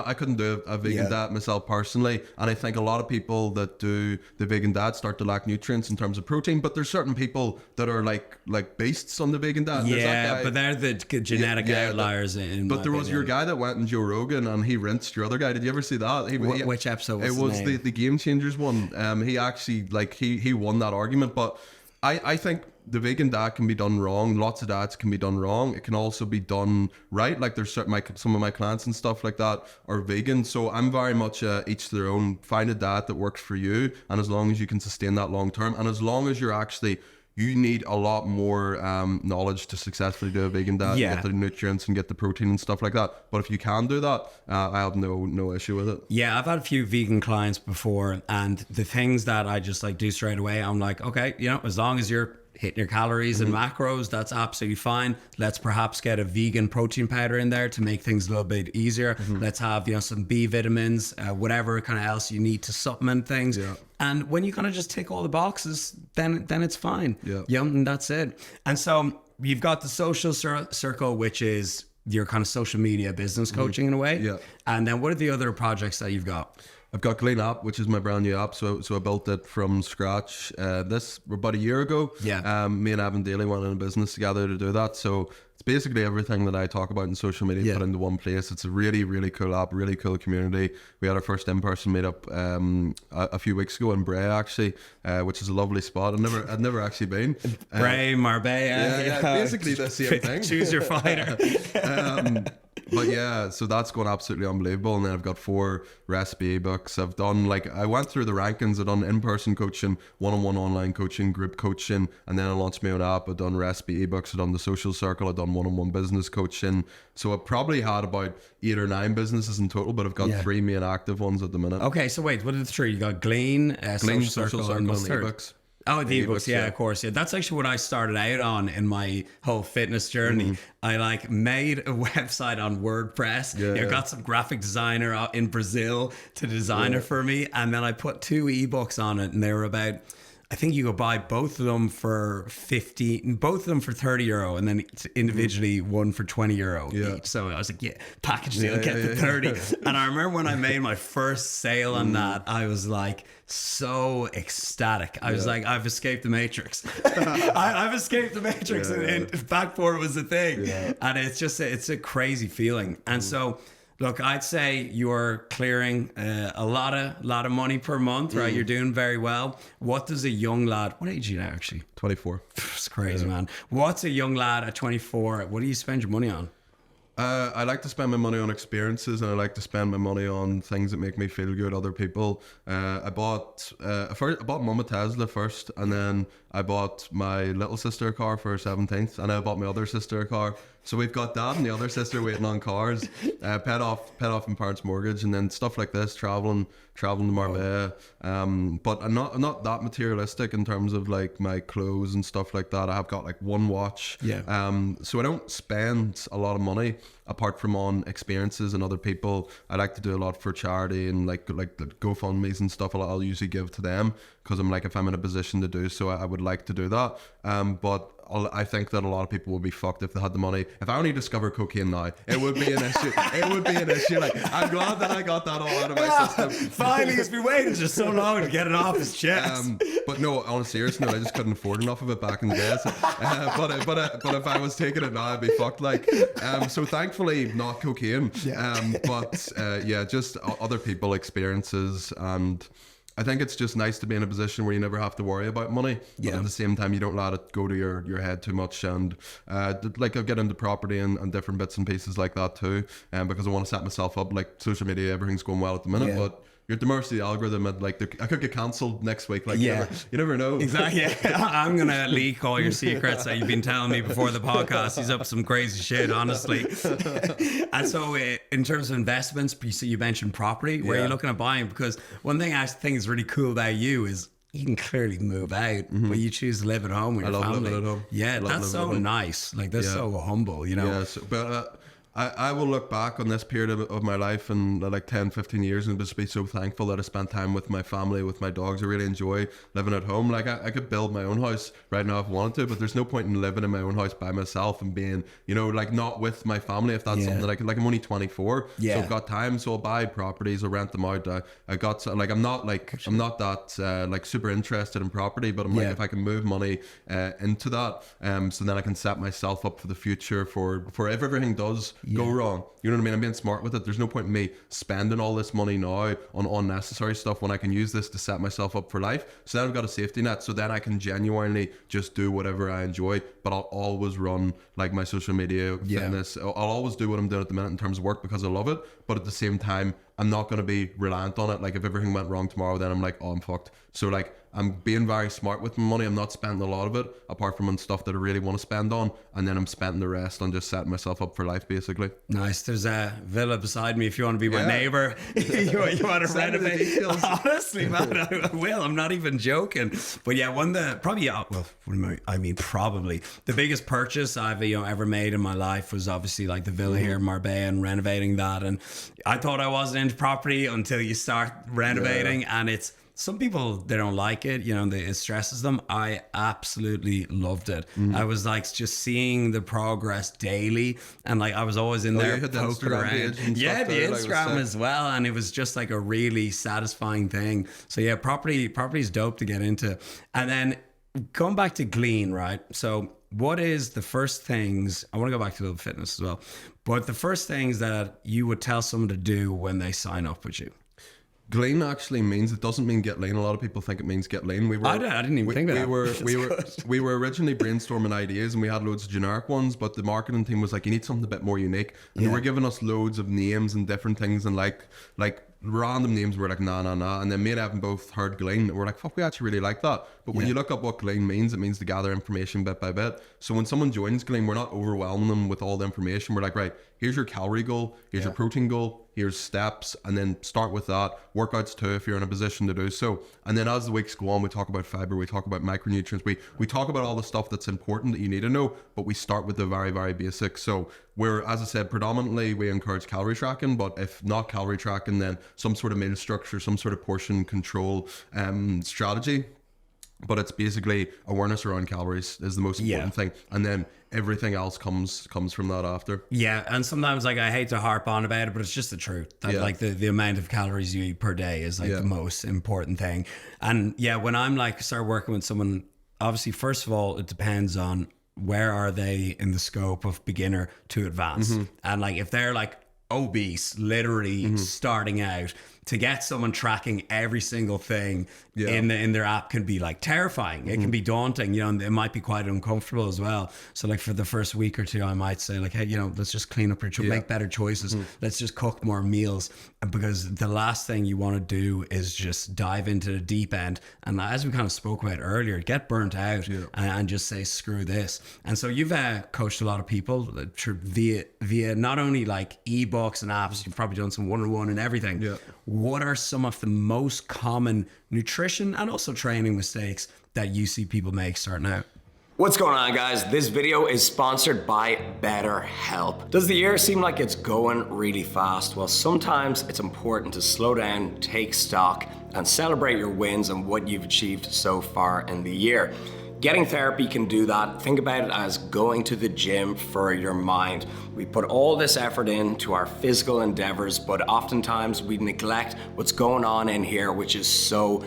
I couldn't do a vegan diet myself personally. And I think a lot of people that do the vegan diet start to lack nutrients in terms of protein, but there's certain people that are like beasts on the vegan diet. Yeah, but they're the genetic outliers. But there was your guy that went in Joe Rogan and he rinsed your other guy. Did you ever see that? Which episode was it? Was the Game Changers one. He actually he won that argument. But I think the vegan diet can be done wrong. Lots of diets can be done wrong. It can also be done right. Like there's some of my clients and stuff like that are vegan. So I'm very much each to their own. Find a diet that works for you, and as long as you can sustain that long term, and as long as you need a lot more knowledge to successfully do a vegan diet, get the nutrients and get the protein and stuff like that. But if you can do that, I have no issue with it. Yeah, I've had a few vegan clients before, and the things that I just do straight away, I'm like, okay, as long as you're hitting your calories and macros, that's absolutely fine. Let's perhaps get a vegan protein powder in there to make things a little bit easier. Let's have some B vitamins, whatever kind of else you need to supplement things. And when you kind of just tick all the boxes, then it's fine. And that's it. And so you've got the social circle, which is your kind of social media business coaching in a way. And then what are the other projects that you've got? I've got Glean App, which is my brand new app. So I built it from scratch about a year ago. Me and Evan Daly went in a business together to do that. So it's basically everything that I talk about in social media put into one place. It's a really, really cool app, really cool community. We had our first in-person meetup a few weeks ago in Bray, actually, which is a lovely spot. I'd never actually been. Bray, Marbella. Basically the same thing. Choose your fighter. But yeah, so that's going absolutely unbelievable. And then I've got 4 recipe ebooks. I've done I went through the rankings. I've done in-person coaching, one-on-one online coaching, group coaching, and then I launched my own app. I've done recipe ebooks. I've done the social circle. I've done one-on-one business coaching. So I probably had about 8 or 9 businesses in total, but I've got 3 main active ones at the minute. Okay, so wait, what are the 3? You got Glean, social circle, and ebooks. Oh, the ebooks, yeah, of course. Yeah, that's actually what I started out on in my whole fitness journey. I made a website on WordPress. Got some graphic designer in Brazil to design it for me. And then I put 2 ebooks on it, and they were about, I think you could buy both of them for 30 euro, and then individually one for 20 euro each. So I was like, package deal, get the 30. And I remember when I made my first sale on that, I was like so ecstatic. I was like, I've escaped the Matrix. I've escaped the Matrix, and back before it was a thing. And it's a crazy feeling. And so, look, I'd say you're clearing a lot of money per month, right? You're doing very well. What does a young lad, what age are you now, actually? 24. It's crazy, man. What's a young lad at 24? What do you spend your money on? I like to spend my money on experiences, and I like to spend my money on things that make me feel good. Other people. I bought Mum a Tesla first, and then I bought my little sister a car for her 17th, and I bought my other sister a car. So we've got Dad and the other sister waiting on cars, paid off my parents' mortgage, and then stuff like this, traveling to Marbella. But I'm not that materialistic in terms of my clothes and stuff like that. I have got 1 watch. So I don't spend a lot of money. apart from on experiences and other people, I like to do a lot for charity and like the GoFundMe's and stuff. I'll usually give to them because I'm like, if I'm in a position to do so, I would like to do that. But I think that a lot of people would be fucked if they had the money. If I only discovered cocaine now, it would be an issue. It would be an issue. Like, I'm glad that I got that all out of my system. Finally, he's been waiting just so long to get it off his chest. But no, on a serious note, I just couldn't afford enough of it back in the day. So, but if I was taking it now, I'd be fucked. Like, so thankfully, not cocaine. Yeah, just other people experiences. And I think it's just nice to be in a position where you never have to worry about money, but at the same time you don't let it go to your head too much. And like I'll get into property and different bits and pieces like that too, because I want to set myself up. Like social media, everything's going well at the minute, but you're at the mercy of the algorithm, and like I could get cancelled next week. Like you never know. Exactly. I'm gonna leak all your secrets that you've been telling me before the podcast. He's up to some crazy shit, honestly. And so, in terms of investments, you mentioned property. Where are you looking at buying? Because one thing I think is really cool about you is you can clearly move out, but you choose to live at home with your family. Living at home. Yeah, that's so nice. Like that's so humble, you know. Yeah, but I will look back on this period of my life in like 10, 15 years and just be so thankful that I spent time with my family, with my dogs. I really enjoy living at home. Like I could build my own house right now if I wanted to, but there's no point in living in my own house by myself and being, you know, like not with my family if that's something that I could, like I'm only 24, so I've got time, so I'll buy properties, I'll rent them out. I got like I'm not that like super interested in property, but I'm like if I can move money into that, so then I can set myself up for the future for if everything does go wrong. You know what I mean? I'm being smart with it. There's no point in me spending all this money now on unnecessary stuff when I can use this to set myself up for life. So then I've got a safety net, so then I can genuinely just do whatever I enjoy, but I'll always run like my social media, fitness. I'll always do what I'm doing at the minute in terms of work because I love it, but at the same time I'm not going to be reliant on it. Like if everything went wrong tomorrow, then I'm like, oh, I'm fucked. So like I'm being very smart with my money. I'm not spending a lot of it apart from on stuff that I really want to spend on, and then I'm spending the rest on just setting myself up for life basically. Nice. There's a villa beside me if you want to be my neighbor. you want to renovate. Honestly, man, I will. I'm not even joking. But yeah, probably the biggest purchase I've ever made in my life was obviously like the villa here in Marbella and renovating that. And I thought I wasn't into property until you start renovating, and it's some people, they don't like it, you know, it stresses them. I absolutely loved it. I was like just seeing the progress daily, and like I was always in there poking around. Yeah, the Instagram as well, and it was just like a really satisfying thing. So yeah, property is dope to get into. And then going back to Glean, right? So what is the first things, I want to go back to the fitness as well, but the first things that you would tell someone to do when they sign up with you? Glean actually means, it doesn't mean get lean. A lot of people think it means get lean. I didn't even think that. We were originally brainstorming ideas and we had loads of generic ones, but the marketing team was like, you need something a bit more unique. And they were giving us loads of names and different things and like random names. We're like, nah. And then me and Evan both heard Glean. We're like, fuck, we actually really like that. But when you look up what Glean means, it means to gather information bit by bit. So when someone joins Glean, we're not overwhelming them with all the information. We're like, right, here's your calorie goal, here's your protein goal, here's steps, and then start with that. Workouts too, if you're in a position to do so. And then as the weeks go on, we talk about fiber, we talk about micronutrients, we talk about all the stuff that's important that you need to know, but we start with the very, very basic. So we're, as I said, predominantly we encourage calorie tracking, but if not calorie tracking, then some sort of meal structure, some sort of portion control strategy. But it's basically awareness around calories is the most important thing, and then everything else comes from that after. Yeah, and sometimes like I hate to harp on about it, but it's just the truth that like the amount of calories you eat per day is like the most important thing. And yeah, when I'm like start working with someone, obviously first of all it depends on where are they in the scope of beginner to advanced, and like if they're like obese, literally starting out, to get someone tracking every single thing in their app can be like terrifying. It can be daunting, you know, and it might be quite uncomfortable as well. So like for the first week or two, I might say like, hey, you know, let's just clean up your make better choices. Let's just cook more meals, because the last thing you want to do is just dive into the deep end. And as we kind of spoke about earlier, get burnt out and just say, screw this. And so you've coached a lot of people via not only like ebooks and apps, you've probably done some one-on-one and everything. What are some of the most common nutrition and also training mistakes that you see people make starting out? What's going on, guys? This video is sponsored by BetterHelp. Does the year seem like it's going really fast? Well, sometimes it's important to slow down, take stock, and celebrate your wins and what you've achieved so far in the year. Getting therapy can do that. Think about it as going to the gym for your mind. We put all this effort into our physical endeavors, but oftentimes we neglect what's going on in here, which is so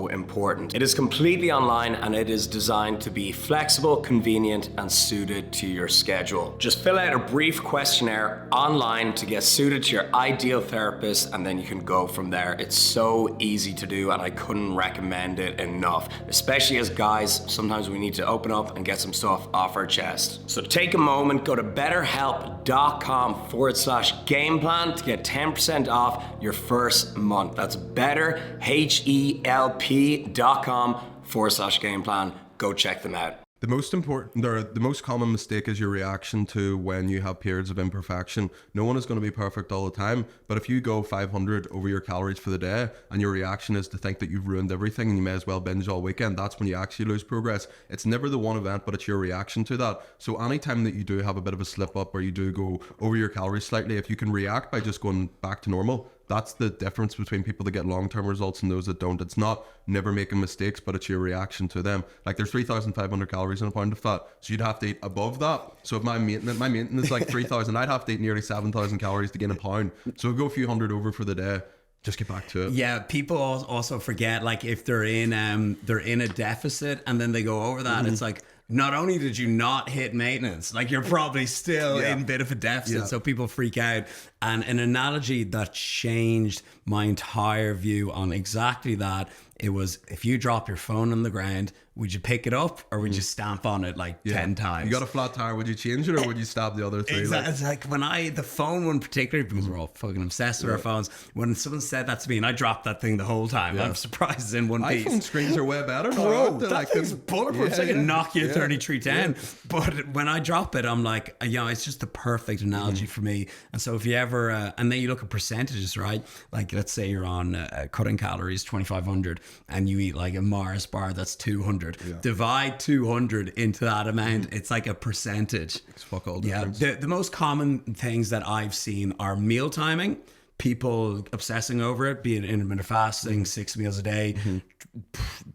important. It is completely online and it is designed to be flexible, convenient, and suited to your schedule. Just fill out a brief questionnaire online to get suited to your ideal therapist, and then you can go from there. It's so easy to do and I couldn't recommend it enough, especially as guys. Sometimes we need to open up and get some stuff off our chest. So take a moment, go to betterhelp.com/gameplan to get 10% off your first month. That's betterhelp.com/gameplan. Go check them out. The most common mistake is your reaction to when you have periods of imperfection. No one is going to be perfect all the time, but if you go 500 over your calories for the day and your reaction is to think that you've ruined everything and you may as well binge all weekend, that's when you actually lose progress. It's never the one event, but it's your reaction to that. So anytime that you do have a bit of a slip up or you do go over your calories slightly, if you can react by just going back to normal, that's the difference between people that get long-term results and those that don't. It's not never making mistakes, but it's your reaction to them. Like there's 3,500 calories in a pound of fat, so you'd have to eat above that. So if my maintenance is like 3,000, I'd have to eat nearly 7,000 calories to gain a pound. So go a few hundred over for the day. Just get back to it. Yeah, people also forget, like if they're in a deficit and then they go over that, it's like, not only did you not hit maintenance, like you're probably still in a bit of a deficit. So people freak out. And an analogy that changed my entire view on exactly that, it was, if you drop your phone on the ground, would you pick it up or would you stamp on it like 10 times? You got a flat tire, would you change it or would you stab the other three? Exactly. It's like when the phone one particularly, because we're all fucking obsessed with our phones, when someone said that to me and I dropped that thing the whole time, I'm surprised it's in one piece. iPhone screens are way better. Bro, that thing's bulletproof. It's like a Nokia 3310. But when I drop it, I'm like, it's just the perfect analogy for me. And so if you ever, and then you look at percentages, right? Like let's say you're on cutting calories, 2,500, and you eat like a Mars bar that's 200. Divide 200 into that amount. It's like a percentage. It's fuck all difference. The most common things that I've seen are meal timing. People obsessing over it, be it intermittent fasting, 6 meals a day,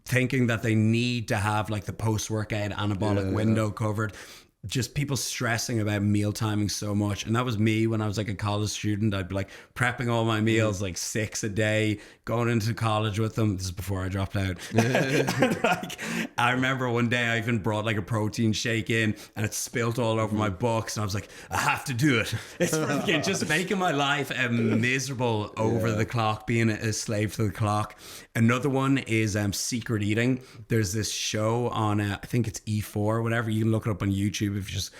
thinking that they need to have like the post-workout anabolic window covered. Just people stressing about meal timing so much. And that was me when I was like a college student. I'd be like prepping all my meals, like 6 a day, going into college with them. This is before I dropped out. Like, I remember one day I even brought like a protein shake in and it spilt all over my books. And I was like, I have to do it. It's freaking just making my life miserable over the clock, being a slave to the clock. Another one is secret eating. There's this show on, I think it's E4 or whatever. You can look it up on YouTube if you just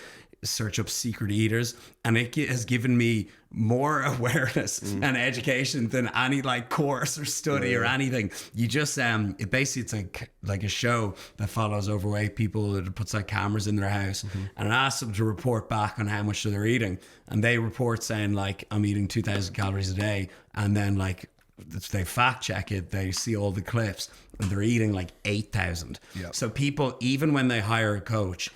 search up secret eaters, and it has given me more awareness and education than any like course or study or anything. You just it basically, it's like a show that follows overweight people, that puts like cameras in their house and it asks them to report back on how much they're eating, and they report saying like, I'm eating 2,000 calories a day, and then like they fact check it, they see all the clips and they're eating like 8,000. So people, even when they hire a coach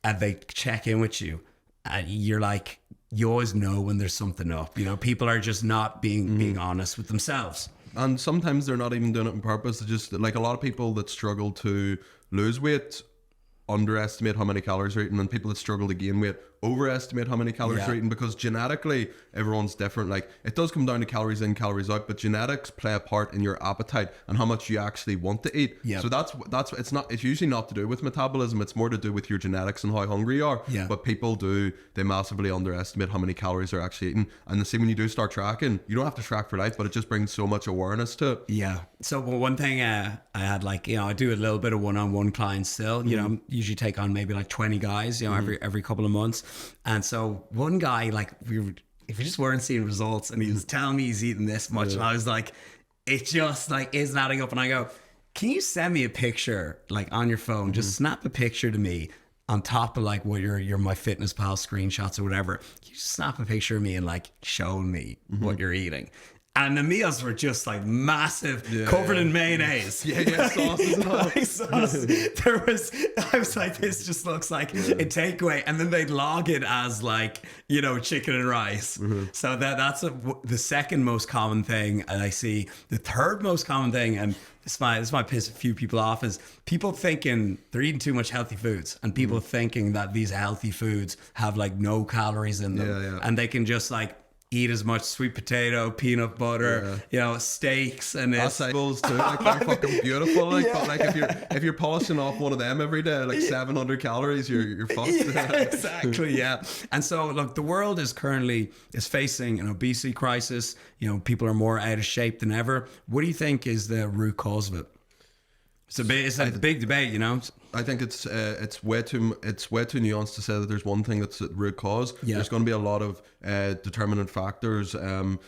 and they check in with you, you're like, you always know when there's something up. You know, people are just not being honest with themselves. And sometimes they're not even doing it on purpose. They're just like, a lot of people that struggle to lose weight underestimate how many calories they're eating, and people that struggle to gain weight overestimate how many calories they're eating, because genetically everyone's different. Like, it does come down to calories in, calories out, but genetics play a part in your appetite and how much you actually want to eat. So that's it's usually not to do with metabolism, it's more to do with your genetics and how hungry you are. But people they massively underestimate how many calories they're actually eating. And the same when you do start tracking, you don't have to track for life, but it just brings so much awareness to it. So one thing I had, like, I do a little bit of one-on-one clients still, usually take on maybe like 20 guys, every couple of months. And so one guy, like, if we just weren't seeing results, and he was telling me he's eating this much, and I was like, it just like isn't adding up. And I go, can you send me a picture like on your phone? Just snap a picture to me on top of like what your MyFitnessPal screenshots or whatever. You just snap a picture of me and like show me what you're eating. And the meals were just like massive, covered in mayonnaise. Sauces and all. I was like, this just looks like a takeaway. And then they'd log it as like, you know, chicken and rice. So that's the second most common thing I see. The third most common thing, and this might piss a few people off, is people thinking they're eating too much healthy foods, and people thinking that these healthy foods have like no calories in them, and they can just like eat as much sweet potato, peanut butter, you know, steaks, and acai too. Like they're fucking beautiful. Like, but like if you're polishing off one of them every day, like 700 calories, you're fucked. Exactly. Yeah. And so look, the world is facing an obesity crisis. You know, people are more out of shape than ever. What do you think is the root cause of it? It's a big debate, you know. I think it's way too nuanced to say that there's one thing that's the root cause. There's going to be a lot of determinant factors. The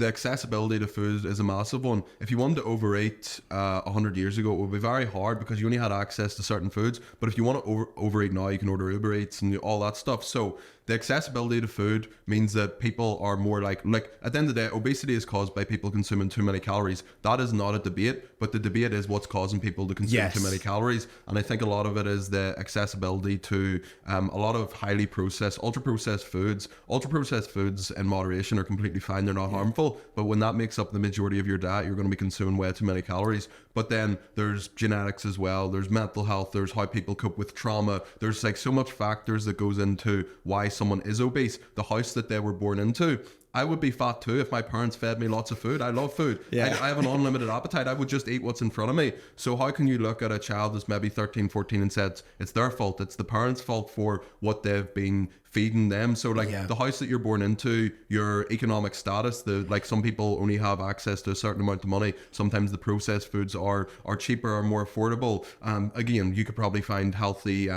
accessibility to food is a massive one. If you wanted to overeat 100 years ago, it would be very hard because you only had access to certain foods. But if you want to overeat now, you can order Uber Eats and all that stuff. So the accessibility to food means that people are more like at the end of the day, obesity is caused by people consuming too many calories. That is not a debate, but the debate is what's causing people to consume too many calories. And I think a lot of it is the accessibility to a lot of highly processed, ultra-processed foods. Ultra-processed foods in moderation are completely fine. They're not harmful. But when that makes up the majority of your diet, you're going to be consuming way too many calories. But then there's genetics as well. There's mental health. There's how people cope with trauma. There's like so much factors that goes into why someone is obese. The house that they were born into. I would be fat too if my parents fed me lots of food. I love food. I have an unlimited appetite. I would just eat what's in front of me. So how can you look at a child that's maybe 13, 14 and said it's their fault? It's the parents' fault for what they've been feeding them. So like the house that you're born into, your economic status, like some people only have access to a certain amount of money. Sometimes the processed foods are cheaper or more affordable. Again, you could probably find healthy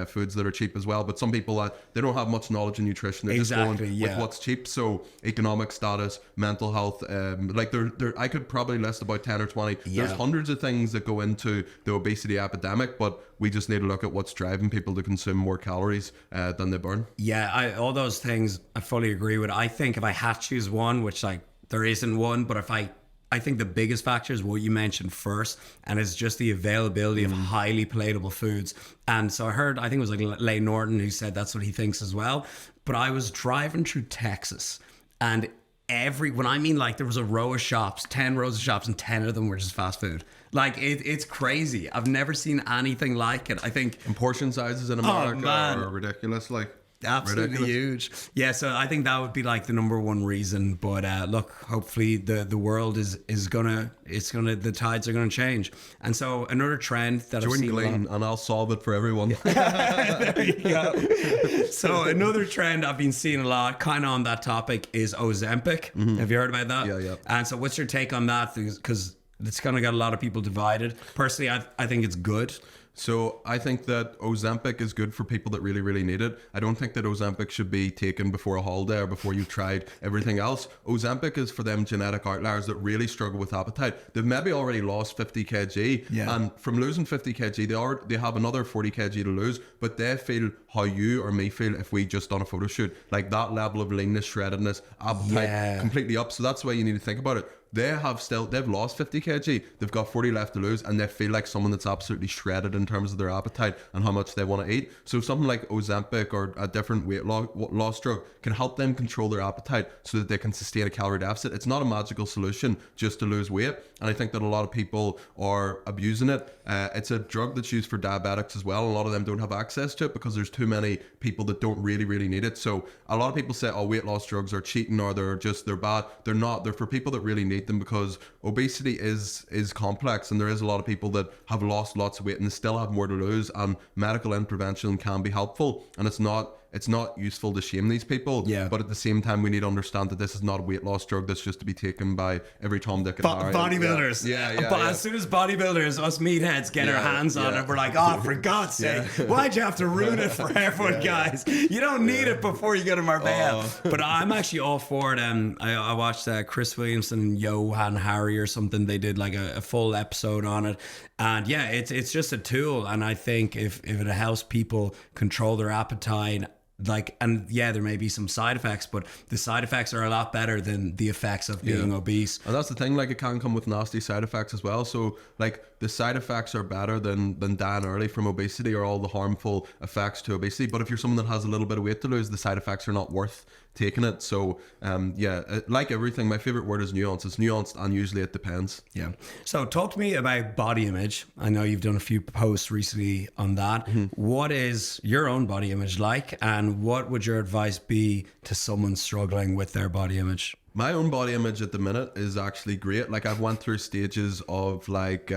foods that are cheap as well, but some people they don't have much knowledge in nutrition. They're just going with what's cheap. So economic status, mental health, like there I could probably list about 10 or 20. There's hundreds of things that go into the obesity epidemic, but we just need to look at what's driving people to consume more calories than they burn. Yeah, all those things I fully agree with. I think if I had to choose one, which like there isn't one, but if I think the biggest factor is what you mentioned first, and it's just the availability of highly palatable foods. And so I think it was like Leigh Norton who said that's what he thinks as well. But I was driving through Texas, and when I mean like there was a row of shops, 10 rows of shops, and 10 of them were just fast food. Like it's crazy. I've never seen anything like it. I think. And portion sizes in America are ridiculous. Like. Absolutely huge. Yeah, so I think that would be like the number one reason. But look, hopefully the world the tides are gonna change. And so another trend that I've seen Glean, and I'll solve it for everyone. There you go. So another trend I've been seeing a lot, kind of on that topic, is Ozempic. Have you heard about that? Yeah. And so what's your take on that? Because it's kind of got a lot of people divided. Personally, I think it's good. So I think that Ozempic is good for people that really, really need it. I don't think that Ozempic should be taken before a holiday or before you've tried everything else. Ozempic is for them genetic outliers that really struggle with appetite. They've maybe already lost 50 kg, and from losing 50 kg, they have another 40 kg to lose, but they feel how you or me feel if we just done a photo shoot. Like that level of leanness, shreddedness, appetite, completely up. So that's the way you need to think about it. They've lost 50 kg, they've got 40 left to lose, and they feel like someone that's absolutely shredded in terms of their appetite and how much they want to eat. So something like Ozempic or a different weight loss drug can help them control their appetite so that they can sustain a calorie deficit. It's not a magical solution just to lose weight, and I think that a lot of people are abusing it. It's a drug that's used for diabetics as well. A lot of them don't have access to it because there's too many people that don't really, really need it. So a lot of people say, weight loss drugs are cheating or they're bad. They're not. They're for people that really need them, because obesity is complex, and there is a lot of people that have lost lots of weight and they still have more to lose, and medical intervention can be helpful, and it's not useful to shame these people. But at the same time, we need to understand that this is not a weight loss drug that's just to be taken by every Tom, Dick and Harry. Bodybuilders. But as soon as bodybuilders, us meatheads, get our hands on it, we're like, for God's sake, why'd you have to ruin it for everyone, guys? You don't need it before you go to Marbella. But I'm actually all for it. I watched Chris Williamson and Johan Harry or something. They did like a full episode on it. And it's just a tool. And I think if it helps people control their appetite like, and yeah, there may be some side effects, but the side effects are a lot better than the effects of being obese. And that's the thing, like, it can come with nasty side effects as well. So like the side effects are better than dying early from obesity or all the harmful effects to obesity. But if you're someone that has a little bit of weight to lose, the side effects are not worth taking it. So like everything, my favorite word is nuance. It's nuanced, and usually it depends. Yeah. So talk to me about body image. I know you've done a few posts recently on that. What is your own body image like, and what would your advice be to someone struggling with their body image? My own body image at the minute is actually great. Like, I've went through stages of like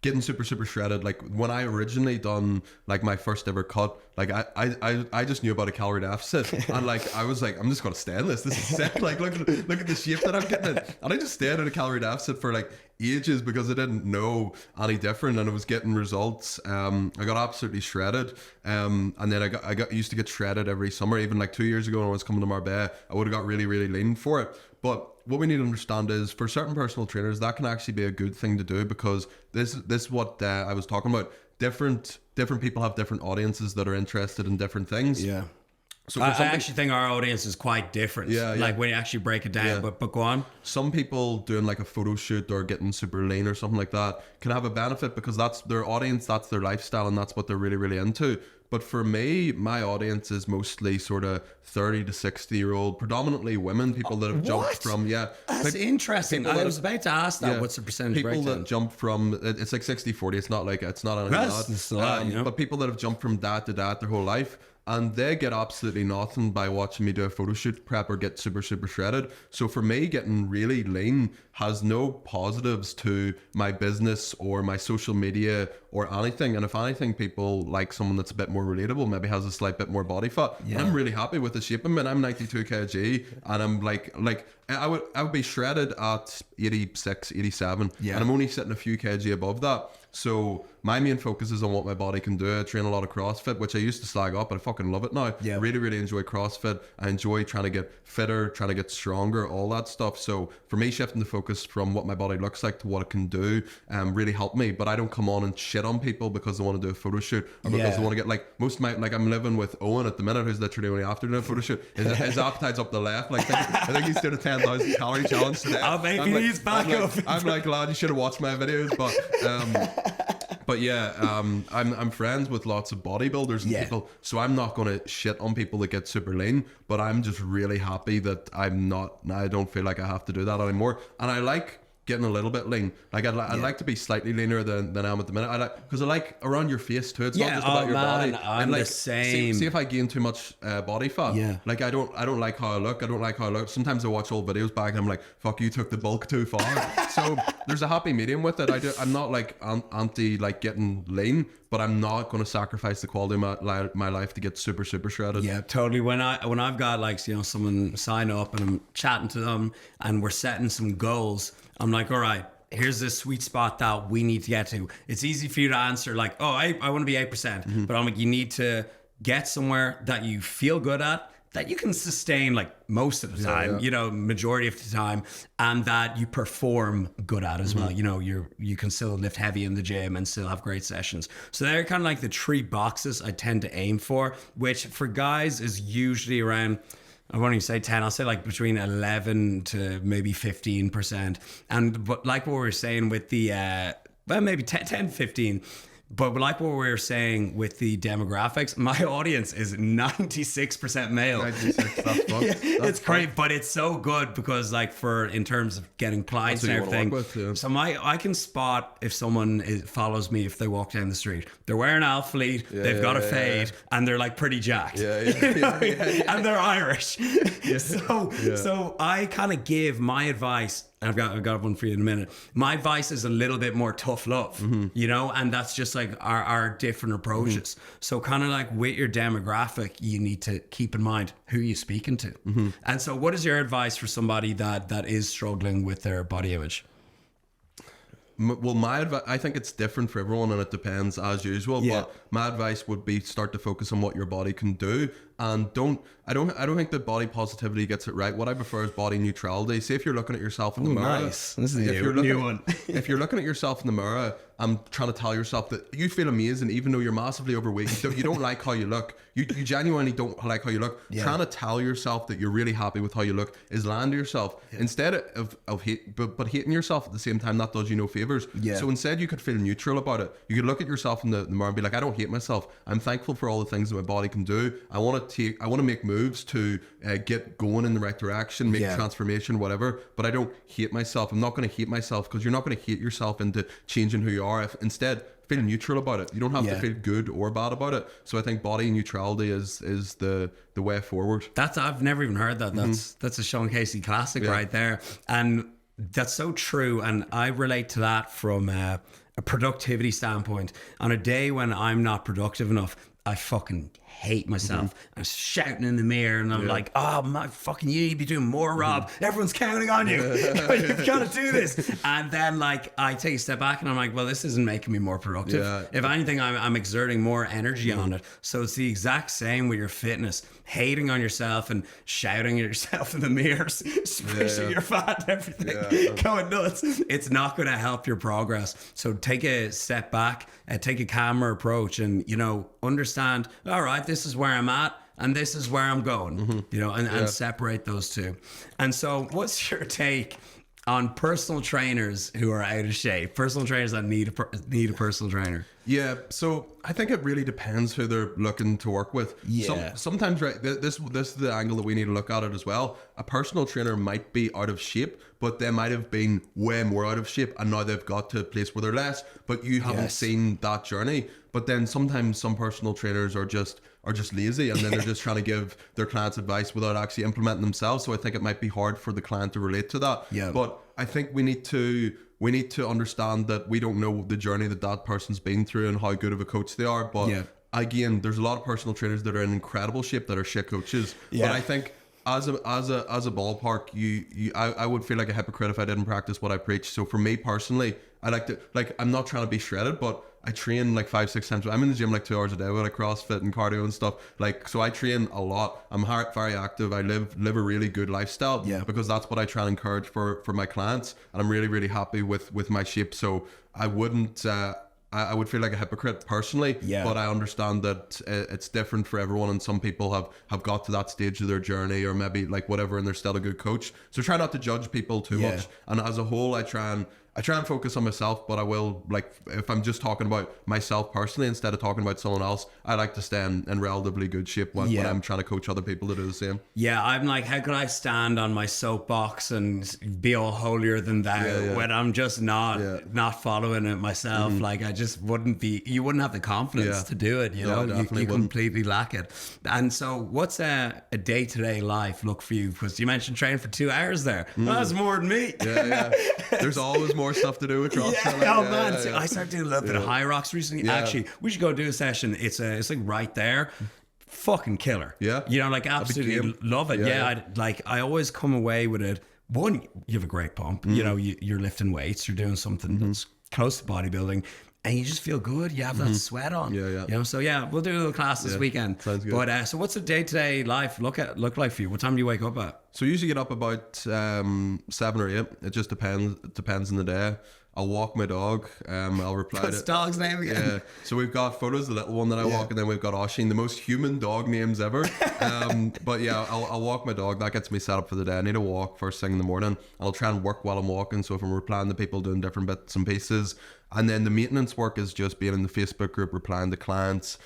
getting super shredded. Like when I originally done like my first ever cut, like I just knew about a calorie deficit, and like I was like, I'm just gonna stay in this. This is sick. Like look at the shape that I'm getting in. And I just stayed in a calorie deficit for like ages because I didn't know any different, and I was getting results. I got absolutely shredded, and then I got used to get shredded every summer. Even like 2 years ago when I was coming to Marbella, I would have got really lean for it. But what we need to understand is, for certain personal trainers, that can actually be a good thing to do, because this is what I was talking about. Different people have different audiences that are interested in different things. Yeah. So I actually think our audience is quite different. Yeah. Like when you actually break it down. Yeah. But go on. Some people doing like a photo shoot or getting super lean or something like that can have a benefit, because that's their audience, that's their lifestyle, and that's what they're really into. But for me, my audience is mostly sort of 30 to 60-year-old, predominantly women, people that have jumped from, That's interesting. I was about to ask that. What's the percentage people breakdown? that jump from, it's like 60-40. It's not anything That's a lot, you know? But people that have jumped from that to that their whole life, and they get absolutely nothing by watching me do a photo shoot prep or get super shredded. So for me, getting really lean has no positives to my business or my social media or anything. And if anything, people like someone that's a bit more relatable, maybe has a slight bit more body fat. Yeah. And I'm really happy with the shape I'm in. I'm 92 kg, and I'm like I would be shredded at 86, 87, and I'm only sitting a few kg above that. So my main focus is on what my body can do. I train a lot of CrossFit, which I used to slag up, but I fucking love it now. Yeah. I really enjoy CrossFit. I enjoy trying to get fitter, trying to get stronger, all that stuff. So for me, shifting the focus from what my body looks like to what it can do really helped me. But I don't come on and shit on people because they want to do a photo shoot, or because they want to get like most of my, like I'm living with Owen at the minute, who's literally only after doing a photo shoot. His appetite's up the left. Like I think he's doing a 10,000 calorie challenge today. I'll make these back up. I'm like, lad, you should have watched my videos, but yeah, I'm friends with lots of bodybuilders and people, so I'm not going to shit on people that get super lean, but I'm just really happy that I don't feel like I have to do that anymore. And I like getting a little bit lean. Like I'd like to be slightly leaner than I am at the minute. Because I like around your face too. It's not just about your body. I'm like, the same. See if I gain too much body fat. Yeah. Like I don't like how I look. Sometimes I watch old videos back and I'm like, fuck, you took the bulk too far. So there's a happy medium with it. I'm not like anti like getting lean, but I'm not going to sacrifice the quality of my life to get super shredded. Yeah, totally. When I've got like, someone sign up and I'm chatting to them and we're setting some goals, I'm like, all right, here's this sweet spot that we need to get to. It's easy for you to answer like, oh, I want to be 8%. But I'm like, you need to get somewhere that you feel good at, that you can sustain like most of the time, majority of the time, and that you perform good at as well. You can still lift heavy in the gym and still have great sessions. So they're kind of like the 3 boxes I tend to aim for, which for guys is usually around, I won't even say 10, I'll say like between 11 to maybe 15%. But like what we were saying with the, maybe 10, 15. But like what we were saying with the demographics, my audience is 96% male. 96, that's fun. It's great, but it's so good because like in terms of getting clients and everything. So I can spot if someone follows me if they walk down the street. They're wearing Alphalete, they've got a fade, and they're like pretty jacked. And they're Irish. So I kind of give my advice. I've got one for you in a minute. My advice is a little bit more tough love, and that's just like our different approaches. So kind of like with your demographic, you need to keep in mind who you're speaking to. And so what is your advice for somebody that is struggling with their body image? Well, my advice, I think it's different for everyone and it depends as usual, but my advice would be start to focus on what your body can do, and I don't think that body positivity gets it right. What I prefer is body neutrality. Say if you're looking at yourself in the mirror. Nice. This is a new one. If you're looking at yourself in the mirror I'm trying to tell yourself that you feel amazing even though you're massively overweight. You don't like how you look. You genuinely don't like how you look. Trying to tell yourself that you're really happy with how you look is lying to yourself. Instead of hate, but hating yourself at the same time, that does you no favors. So instead you could feel neutral about it. You could look at yourself in the mirror and be like, I don't hate myself. I'm thankful for all the things that my body can do. I want to make moves to get going in the right direction, make a transformation, whatever. But I don't hate myself. I'm not going to hate myself, because you're not going to hate yourself into changing who you are. Instead, feel neutral about it. You don't have to feel good or bad about it. So I think body neutrality is the way forward. I've never even heard that. That's a Sean Casey classic right there, and that's so true. And I relate to that from a productivity standpoint. On a day when I'm not productive enough, I fucking hate myself. I'm shouting in the mirror, and I'm like, oh my fucking, you need to be doing more, Rob. Everyone's counting on you. You've got to do this. And then like I take a step back and I'm like, well, this isn't making me more productive. If anything, I'm exerting more energy on it. So it's the exact same with your fitness. Hating on yourself and shouting at yourself in the mirrors, squishing your fat and everything, going nuts. It's not going to help your progress. So take a step back, take a calmer approach, and understand, all right, this is where I'm at and this is where I'm going, and separate those two. And so what's your take on personal trainers who are out of shape, personal trainers that need a personal trainer? Yeah, so I think it really depends who they're looking to work with. Sometimes, right, this is the angle that we need to look at it as well. A personal trainer might be out of shape, but they might have been way more out of shape, and now they've got to a place where they're less, but you haven't seen that journey. But then sometimes some personal trainers are just lazy, and then they're just trying to give their clients advice without actually implementing themselves. So I think it might be hard for the client to relate to that. But I think we need to understand that we don't know the journey that person's been through and how good of a coach they are. But again, there's a lot of personal trainers that are in incredible shape that are shit coaches. But I think as a ballpark, I would feel like a hypocrite if I didn't practice what I preach. So for me personally, I like to, I'm not trying to be shredded, but I train 5-6 times. I'm in the gym 2 hours a day with CrossFit and cardio and stuff. So I train a lot. I'm very active. I live a really good lifestyle because that's what I try and encourage for my clients. And I'm really, really happy with my shape. So I wouldn't, I would feel like a hypocrite personally, but I understand that it's different for everyone, and some people have got to that stage of their journey, or maybe whatever, and they're still a good coach. So try not to judge people too much. And as a whole, I try and focus on myself, but I will, if I'm just talking about myself personally instead of talking about someone else, I like to stay in relatively good shape when I'm trying to coach other people to do the same. I'm like, how could I stand on my soapbox and be all holier than thou when I'm just not following it myself? I just you wouldn't have the confidence to do it, you completely lack it. And so what's a day-to-day life look for you? Because you mentioned training for 2 hours there. That's more than me. There's always more stuff to do with CrossFit. I started doing a little bit of high rocks recently. Actually, we should go do a session. It's right there. Fucking killer. Absolutely love it. I always come away with it. One, you have a great pump. You're lifting weights. You're doing something that's close to bodybuilding, and you just feel good. You have that sweat on. So we'll do a little class this weekend. Sounds good. But so what's a day-to-day life look like for you? What time do you wake up at? So I usually get up about 7 or 8. It just depends. It depends on the day. I'll walk my dog. I'll reply. What's the dog's name again? Yeah. So we've got Photo's the little one that I walk, and then we've got Oshin, the most human dog names ever. But I'll walk my dog. That gets me set up for the day. I need a walk first thing in the morning. I'll try and work while I'm walking. So if I'm replying to people, doing different bits and pieces. And then the maintenance work is just being in the Facebook group, replying to clients,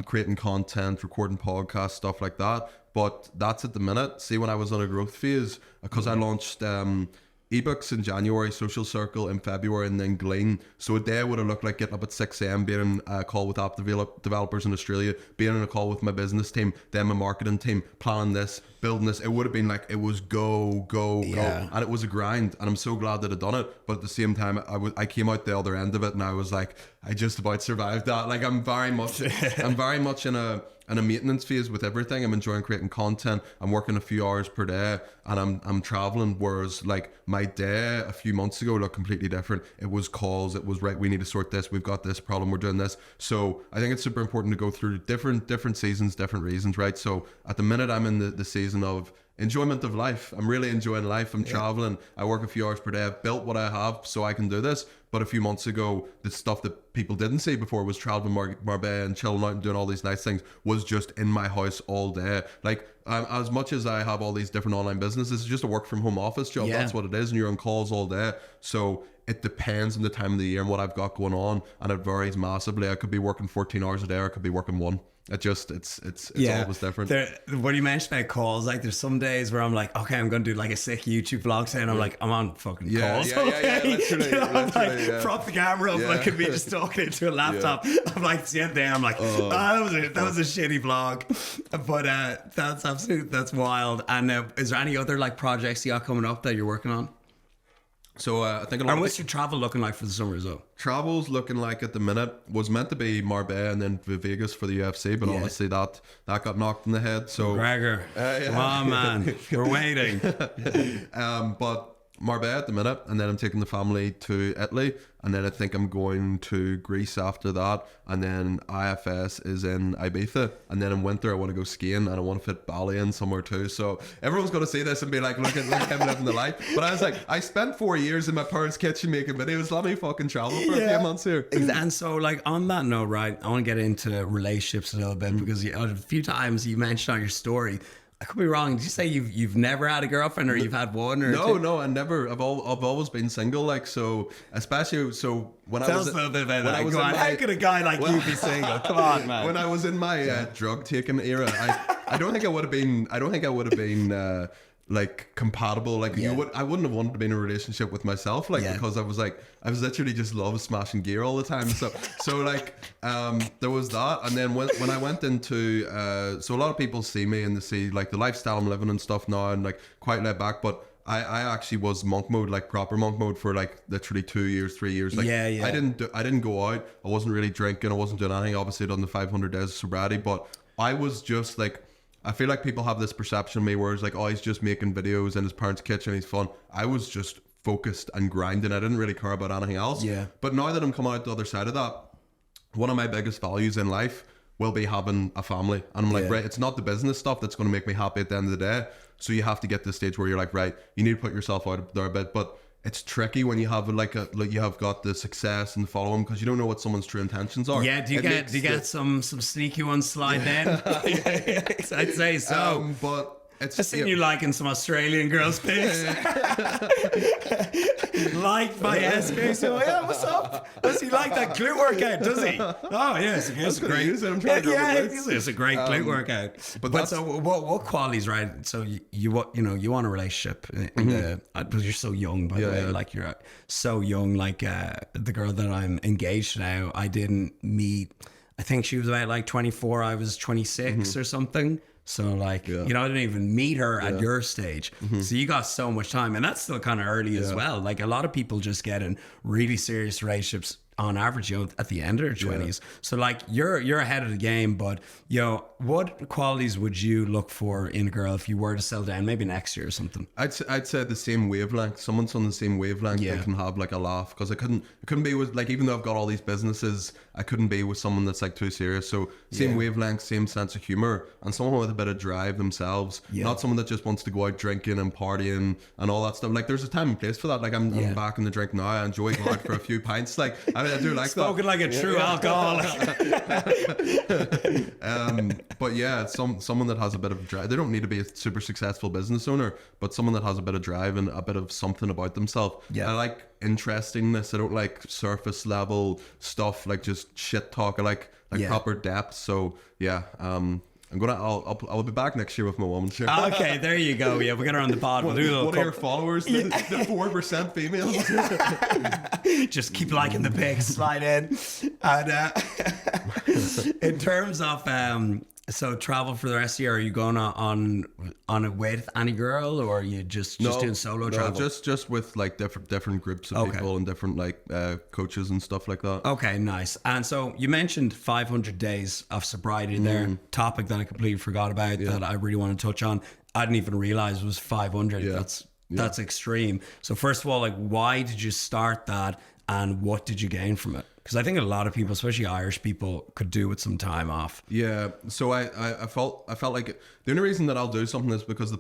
creating content, recording podcasts, stuff like that. But that's at the minute. See, when I was on a growth phase, because I launched ebooks in January, Social Circle in February, and then Glean. So a day would have looked like getting up at 6 a.m, being in a call with app developers in Australia, being in a call with my business team, then my marketing team, planning this, building this. It would have been it was go. And it was a grind, and I'm so glad that I'd done it. But at the same time, I came out the other end of it, and I was like, I just about survived that. I'm very much in a maintenance phase with everything. I'm enjoying creating content. I'm working a few hours per day, and I'm traveling. Whereas my day a few months ago looked completely different. It was calls. It was, right, we need to sort this. We've got this problem. We're doing this. So I think it's super important to go through different seasons, different reasons, right? So at the minute, I'm in the season of enjoyment of life. I'm really enjoying life. I'm traveling. I work a few hours per day. I've built what I have so I can do this. But a few months ago, the stuff that people didn't see before was traveling Marbella and chilling out and doing all these nice things was just in my house all day. Like, as much as I have all these different online businesses, it's just a work from home office job. That's what it is. And you're on calls all day. So it depends on the time of the year and what I've got going on. And it varies massively. I could be working 14 hours a day or I could be working 1. It's always different. When you mentioned about calls, like there's some days where I'm like, okay, I'm going to do like a sick YouTube vlog today, and I'm like, I'm on fucking calls. Literally, I'm like, prop the camera up, like, could be just talking into a laptop. I'm like, it's the end there. I'm like, that was a shitty vlog, but that's wild. And is there any other like projects you got coming up that you're working on? So I think what's your travel looking like for the summer as well? Travel's looking like at the minute was meant to be Marbella and then Vegas for the UFC, but honestly that got knocked in the head. So Gregor, come on, man, we're waiting. But Marbella at the minute, and then I'm taking the family to Italy, and then I think I'm going to Greece after that, and then IFS is in Ibiza, and then in winter I want to go skiing, and I want to fit Bali in somewhere too. So everyone's going to see this and be like, look at him living the life. But I was like, I spent 4 years in my parents' kitchen making videos. Let me fucking travel for a few months here. And so, like, on that note, right, I want to get into relationships a little bit, because a few times you mentioned on your story, I could be wrong. Did you say you've never had a girlfriend, or you've had one? Or no, I never. I've always been single. Like, so, especially when Tell us a little bit about that. How could a guy like you be single? Come on, man. When I was in my drug taking era, I don't think I would have been. Like compatible, like I wouldn't have wanted to be in a relationship with myself, like because I was literally just love smashing gear all the time. So like there was that, and then when I went into so a lot of people see me and they see like the lifestyle I'm living and stuff now, and like quite laid back, but I actually was monk mode, like proper monk mode for like literally 2 years, 3 years. Like I didn't go out, I wasn't really drinking, I wasn't doing anything. Obviously done the 500 days of sobriety, but I was just like, I feel like people have this perception of me where it's like, oh, he's just making videos in his parents' kitchen, he's fun. I was just focused and grinding. I didn't really care about anything else. Yeah. But now that I'm coming out the other side of that, one of my biggest values in life will be having a family. And I'm like, right, it's not the business stuff that's going to make me happy at the end of the day. So you have to get to the stage where you're like, right, you need to put yourself out there a bit. But it's tricky when you have you have got the success and the following, because you don't know what someone's true intentions are. Yeah, do you get some sneaky ones slide in? I'd say so. But I've seen you liking some Australian girls' pics. Liked by SK. So yeah, what's up? Does he like that glute workout? Does he? Oh yeah, it's great. It's a great glute workout. But so what qualities, right? So you want a relationship, because you're so young, by the way. Like you're so young. Like the girl that I'm engaged to now, I didn't meet. I think she was about like 24. I was 26 or something. So like, I didn't even meet her at your stage. So you got so much time, and that's still kind of early as well. Like a lot of people just get in really serious relationships on average, at the end of their 20s. So like you're ahead of the game, but what qualities would you look for in a girl if you were to settle down maybe next year or something? I'd say the same wavelength. Someone's on the same wavelength that can have like a laugh, because I couldn't be with, like, even though I've got all these businesses, I couldn't be with someone that's like too serious. So same wavelength, same sense of humor, and someone with a bit of drive themselves, not someone that just wants to go out drinking and partying and all that stuff. Like there's a time and place for that. Like I'm back in the drink now. I enjoy going out for a few pints. Like I do like spoken like a true alcoholic. But yeah, someone that has a bit of drive. They don't need to be a super successful business owner, but someone that has a bit of drive and a bit of something about themselves. I like interestingness. I don't like surface level stuff, like just shit talk. I like proper depth. So yeah, I'll be back next year with my woman. Sure. Okay, there you go. Yeah, we'll get her on the pod. We'll do a little. What are your followers? The 4% females. Just keep liking the pics, slide in. And in terms of so travel for the rest of the year, are you going on a with any girl, or are you just doing solo travel? Just with like different groups of people and different like coaches and stuff like that. Okay, nice. And so you mentioned 500 days of sobriety there, topic that I completely forgot about that I really want to touch on. I didn't even realize it was 500. That's extreme. So first of all, like, why did you start that, and what did you gain from it? Because I think a lot of people, especially Irish people, could do with some time off. Yeah, so I felt like the only reason that I'll do something is because the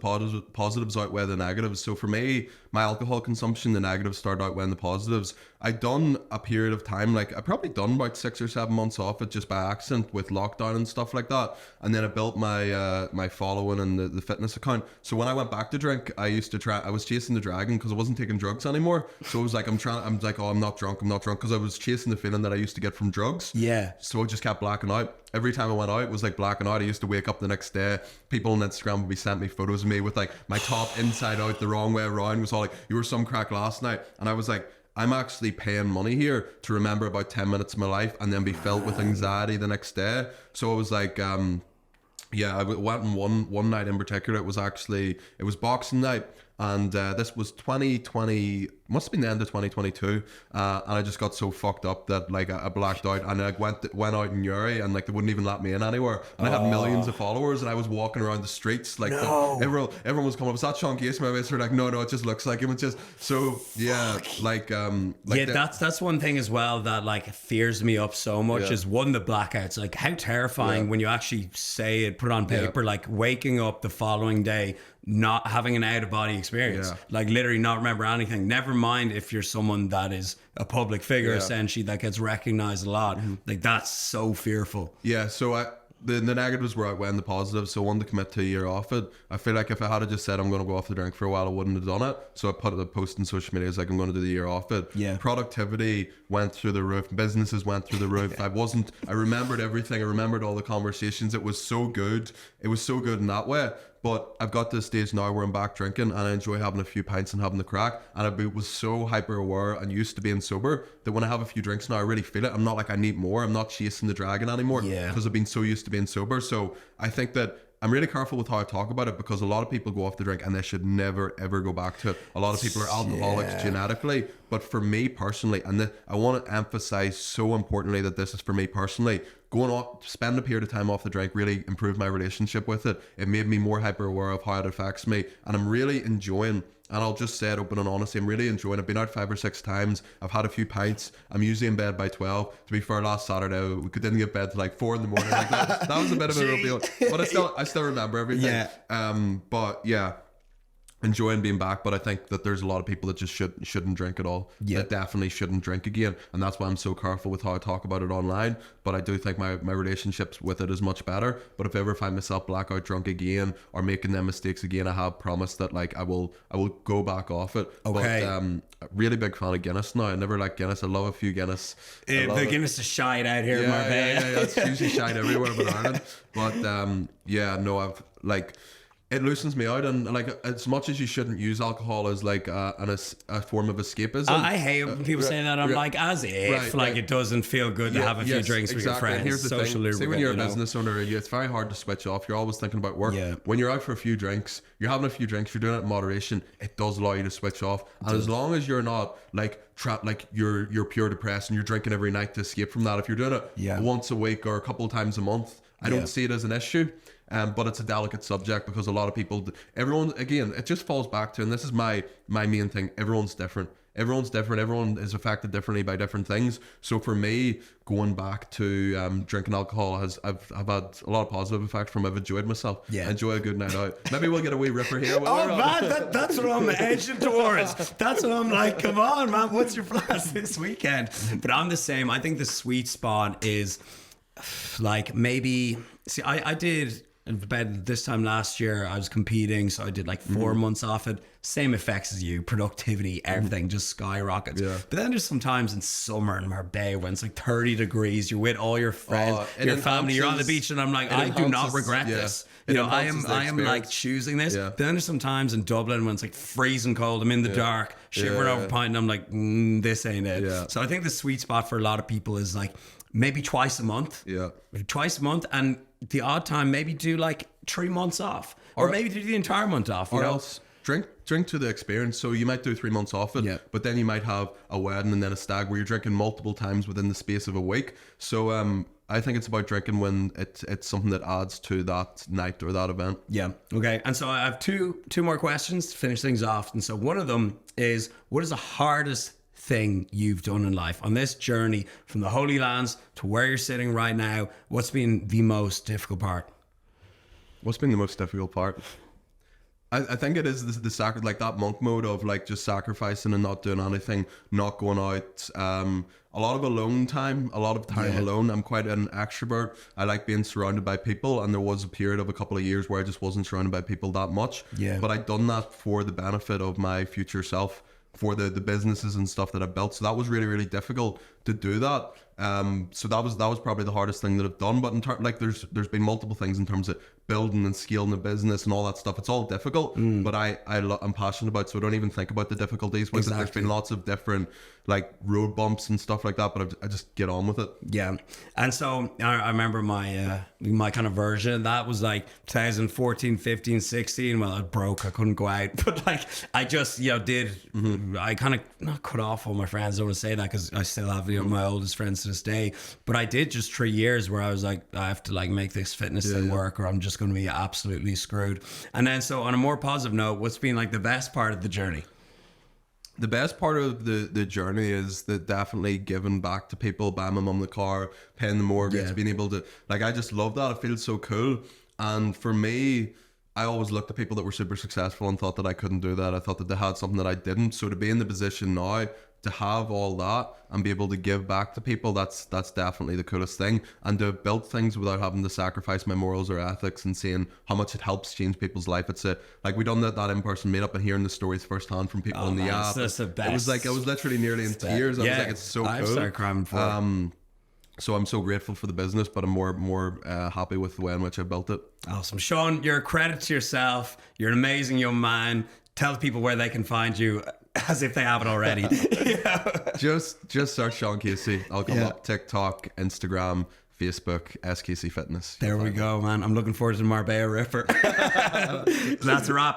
positives outweigh the negatives. So for me, my alcohol consumption, the negatives start outweighing the positives. I done a period of time, like I probably done about 6 or 7 months off it just by accident with lockdown and stuff like that, and then I built my my following and the fitness account. So when I went back to drink, I was chasing the dragon because I wasn't taking drugs anymore. So it was like I'm like, oh, I'm not drunk because I was chasing the feeling that I used to get from drugs. Yeah. So I just kept blacking out. Every time I went out, it was like blacking out. I used to wake up the next day. People on Instagram would be sending me photos of me with like my top inside out the wrong way around. It was all like, you were some crack last night. And I was like, I'm actually paying money here to remember about 10 minutes of my life and then be filled with anxiety the next day. So I was like, yeah, I went on one night in particular. It was Boxing Night. And this was 2020, must have been the end of 2022. And I just got so fucked up that like I blacked out, and I went out in Uri, and like they wouldn't even let me in anywhere. And I had millions of followers, and I was walking around the streets like everyone was coming up. Was that Sean Casey? My mates were like, no, it just looks like him. It's just so yeah, that's one thing as well that like fears me up so much is one, the blackouts. Like how terrifying when you actually say it, put it on paper, like waking up the following day not having an out-of-body experience, like literally not remember anything. Never mind if you're someone that is a public figure essentially that gets recognized a lot. Like that's so fearful. Yeah, so the negatives were outweighing the positives, so I wanted to commit to a year off it. I feel like if I had just said I'm going to go off the drink for a while, I wouldn't have done it. So I put a post on social media, like I'm going to do the year off it. Yeah. Productivity went through the roof. Businesses went through the roof. I remembered everything. I remembered all the conversations. It was so good. It was so good in that way. But I've got to this stage now where I'm back drinking and I enjoy having a few pints and having the crack. And I was so hyper aware and used to being sober that when I have a few drinks now, I really feel it. I'm not like I need more. I'm not chasing the dragon anymore because I've been so used to being sober. So I think that I'm really careful with how I talk about it because a lot of people go off the drink and they should never ever go back to it. A lot of people are alcoholics genetically, but for me personally, and I want to emphasize so importantly that this is for me personally, going off, spend a period of time off the drink really improved my relationship with it. It made me more hyper aware of how it affects me, and I'm really enjoying. And I'll just say it open and honestly, I'm really enjoying it. I've been out 5 or 6 times. I've had a few pints. I'm usually in bed by 12. To be fair, last Saturday, we didn't get bed till like 4 in the morning. Like that was a bit of a reveal. But I still remember everything. Yeah. But yeah, enjoying being back. But I think that there's a lot of people that just shouldn't drink at all. That definitely shouldn't drink again. And that's why I'm so careful with how I talk about it online. But I do think my relationships with it is much better. But if I ever find myself blackout drunk again or making them mistakes again, I have promised that like I will go back off it. Okay. But really big fan of Guinness now. I never liked Guinness. I love a few Guinness. The Guinness is shite out here in Marbella. Yeah, it's usually shite everywhere but Ireland. But I've like, it loosens me out, and like as much as you shouldn't use alcohol as like a form of escapism. I hate when people say that. I'm like, as if it doesn't feel good to have a few drinks with your friends. And here's the thing. Say when you're a business owner, it's very hard to switch off. You're always thinking about work. When you're out for a few drinks, you're having a few drinks, you're doing it in moderation, it does allow you to switch off. And as long as you're not like trapped, like you're pure depressed and you're drinking every night to escape from that, if you're doing it once a week or a couple of times a month, I don't see it as an issue. But it's a delicate subject because a lot of people, everyone, again, it just falls back to, and this is my main thing, everyone's different. Everyone is affected differently by different things. So for me, going back to drinking alcohol I've had a lot of positive effects from it. I've enjoyed myself. I enjoy a good night out. Maybe we'll get a wee ripper here. That's what I'm edging towards. That's what I'm like, come on, man, what's your plans this weekend? But I'm the same. I think the sweet spot is like maybe, see, I did about this time last year, I was competing, so I did like 4 months off it. Same effects as you, productivity, everything just skyrockets. But then there's sometimes in summer in Marbella when it's like 30 degrees, you're with all your friends, your family, you're on the beach, and I'm like, I do not regret this. You know, I am like choosing this. Then there's some times in Dublin when it's like freezing cold, I'm in the dark, shivering over a pint, and I'm like, this ain't it. So I think the sweet spot for a lot of people is like maybe twice a month. And the odd time maybe do like 3 months off, or maybe do the entire month off, or else drink to the experience. So you might do 3 months off it, but then you might have a wedding and then a stag where you're drinking multiple times within the space of a week. So I think it's about drinking when it's something that adds to that night or that event. Okay. And so I have two more questions to finish things off. And so one of them is, what is the hardest thing you've done in life on this journey from the Holy Lands to where you're sitting right now? What's been the most difficult part? What's been the most difficult part? I think it is the like that monk mode of like just sacrificing and not doing anything, not going out. A lot of alone time, a lot of time alone. I'm quite an extrovert. I like being surrounded by people, and there was a period of a couple of years where I just wasn't surrounded by people that much. Yeah. But I'd done that for the benefit of my future self, for the businesses and stuff that I built. So that was really, really difficult to do that. So that was probably the hardest thing that I've done. But in like there's been multiple things in terms of building and scaling a business and all that stuff. It's all difficult, but I'm passionate about, so I don't even think about the difficulties with it. There's been lots of different like road bumps and stuff like that, but I just get on with it. Yeah. And so I remember my kind of version of that was like 2014, 15, 16. Well, I was broke. I couldn't go out. But like, I just, I kind of not cut off all my friends. I don't want to say that because I still have my oldest friends to this day. But I did just 3 years where I was like, I have to like make this fitness thing work or I'm just going to be absolutely screwed. And then so on a more positive note, what's been like the best part of the journey? The best part of the journey is that definitely giving back to people, buying my mum the car, paying the mortgage, being able to, like, I just love that. It feels so cool. And for me, I always looked at people that were super successful and thought that I couldn't do that. I thought that they had something that I didn't. So to be in the position now to have all that and be able to give back to people, that's definitely the coolest thing. And to have built things without having to sacrifice my morals or ethics, and seeing how much it helps change people's life. It's like we done that in-person meetup and hearing the stories firsthand from people in the app. That's the best. It was like I was literally nearly in tears. I was like, it's so cool. I've started crying before. So I'm so grateful for the business, but I'm more happy with the way in which I built it. Awesome. Sean, you're a credit to yourself. You're an amazing young man. Tell people where they can find you, as if they haven't already. Just search Sean Casey. I'll come up. TikTok, Instagram, Facebook, SKC Fitness. There we go, man. I'm looking forward to the Marbella Ripper. That's a wrap.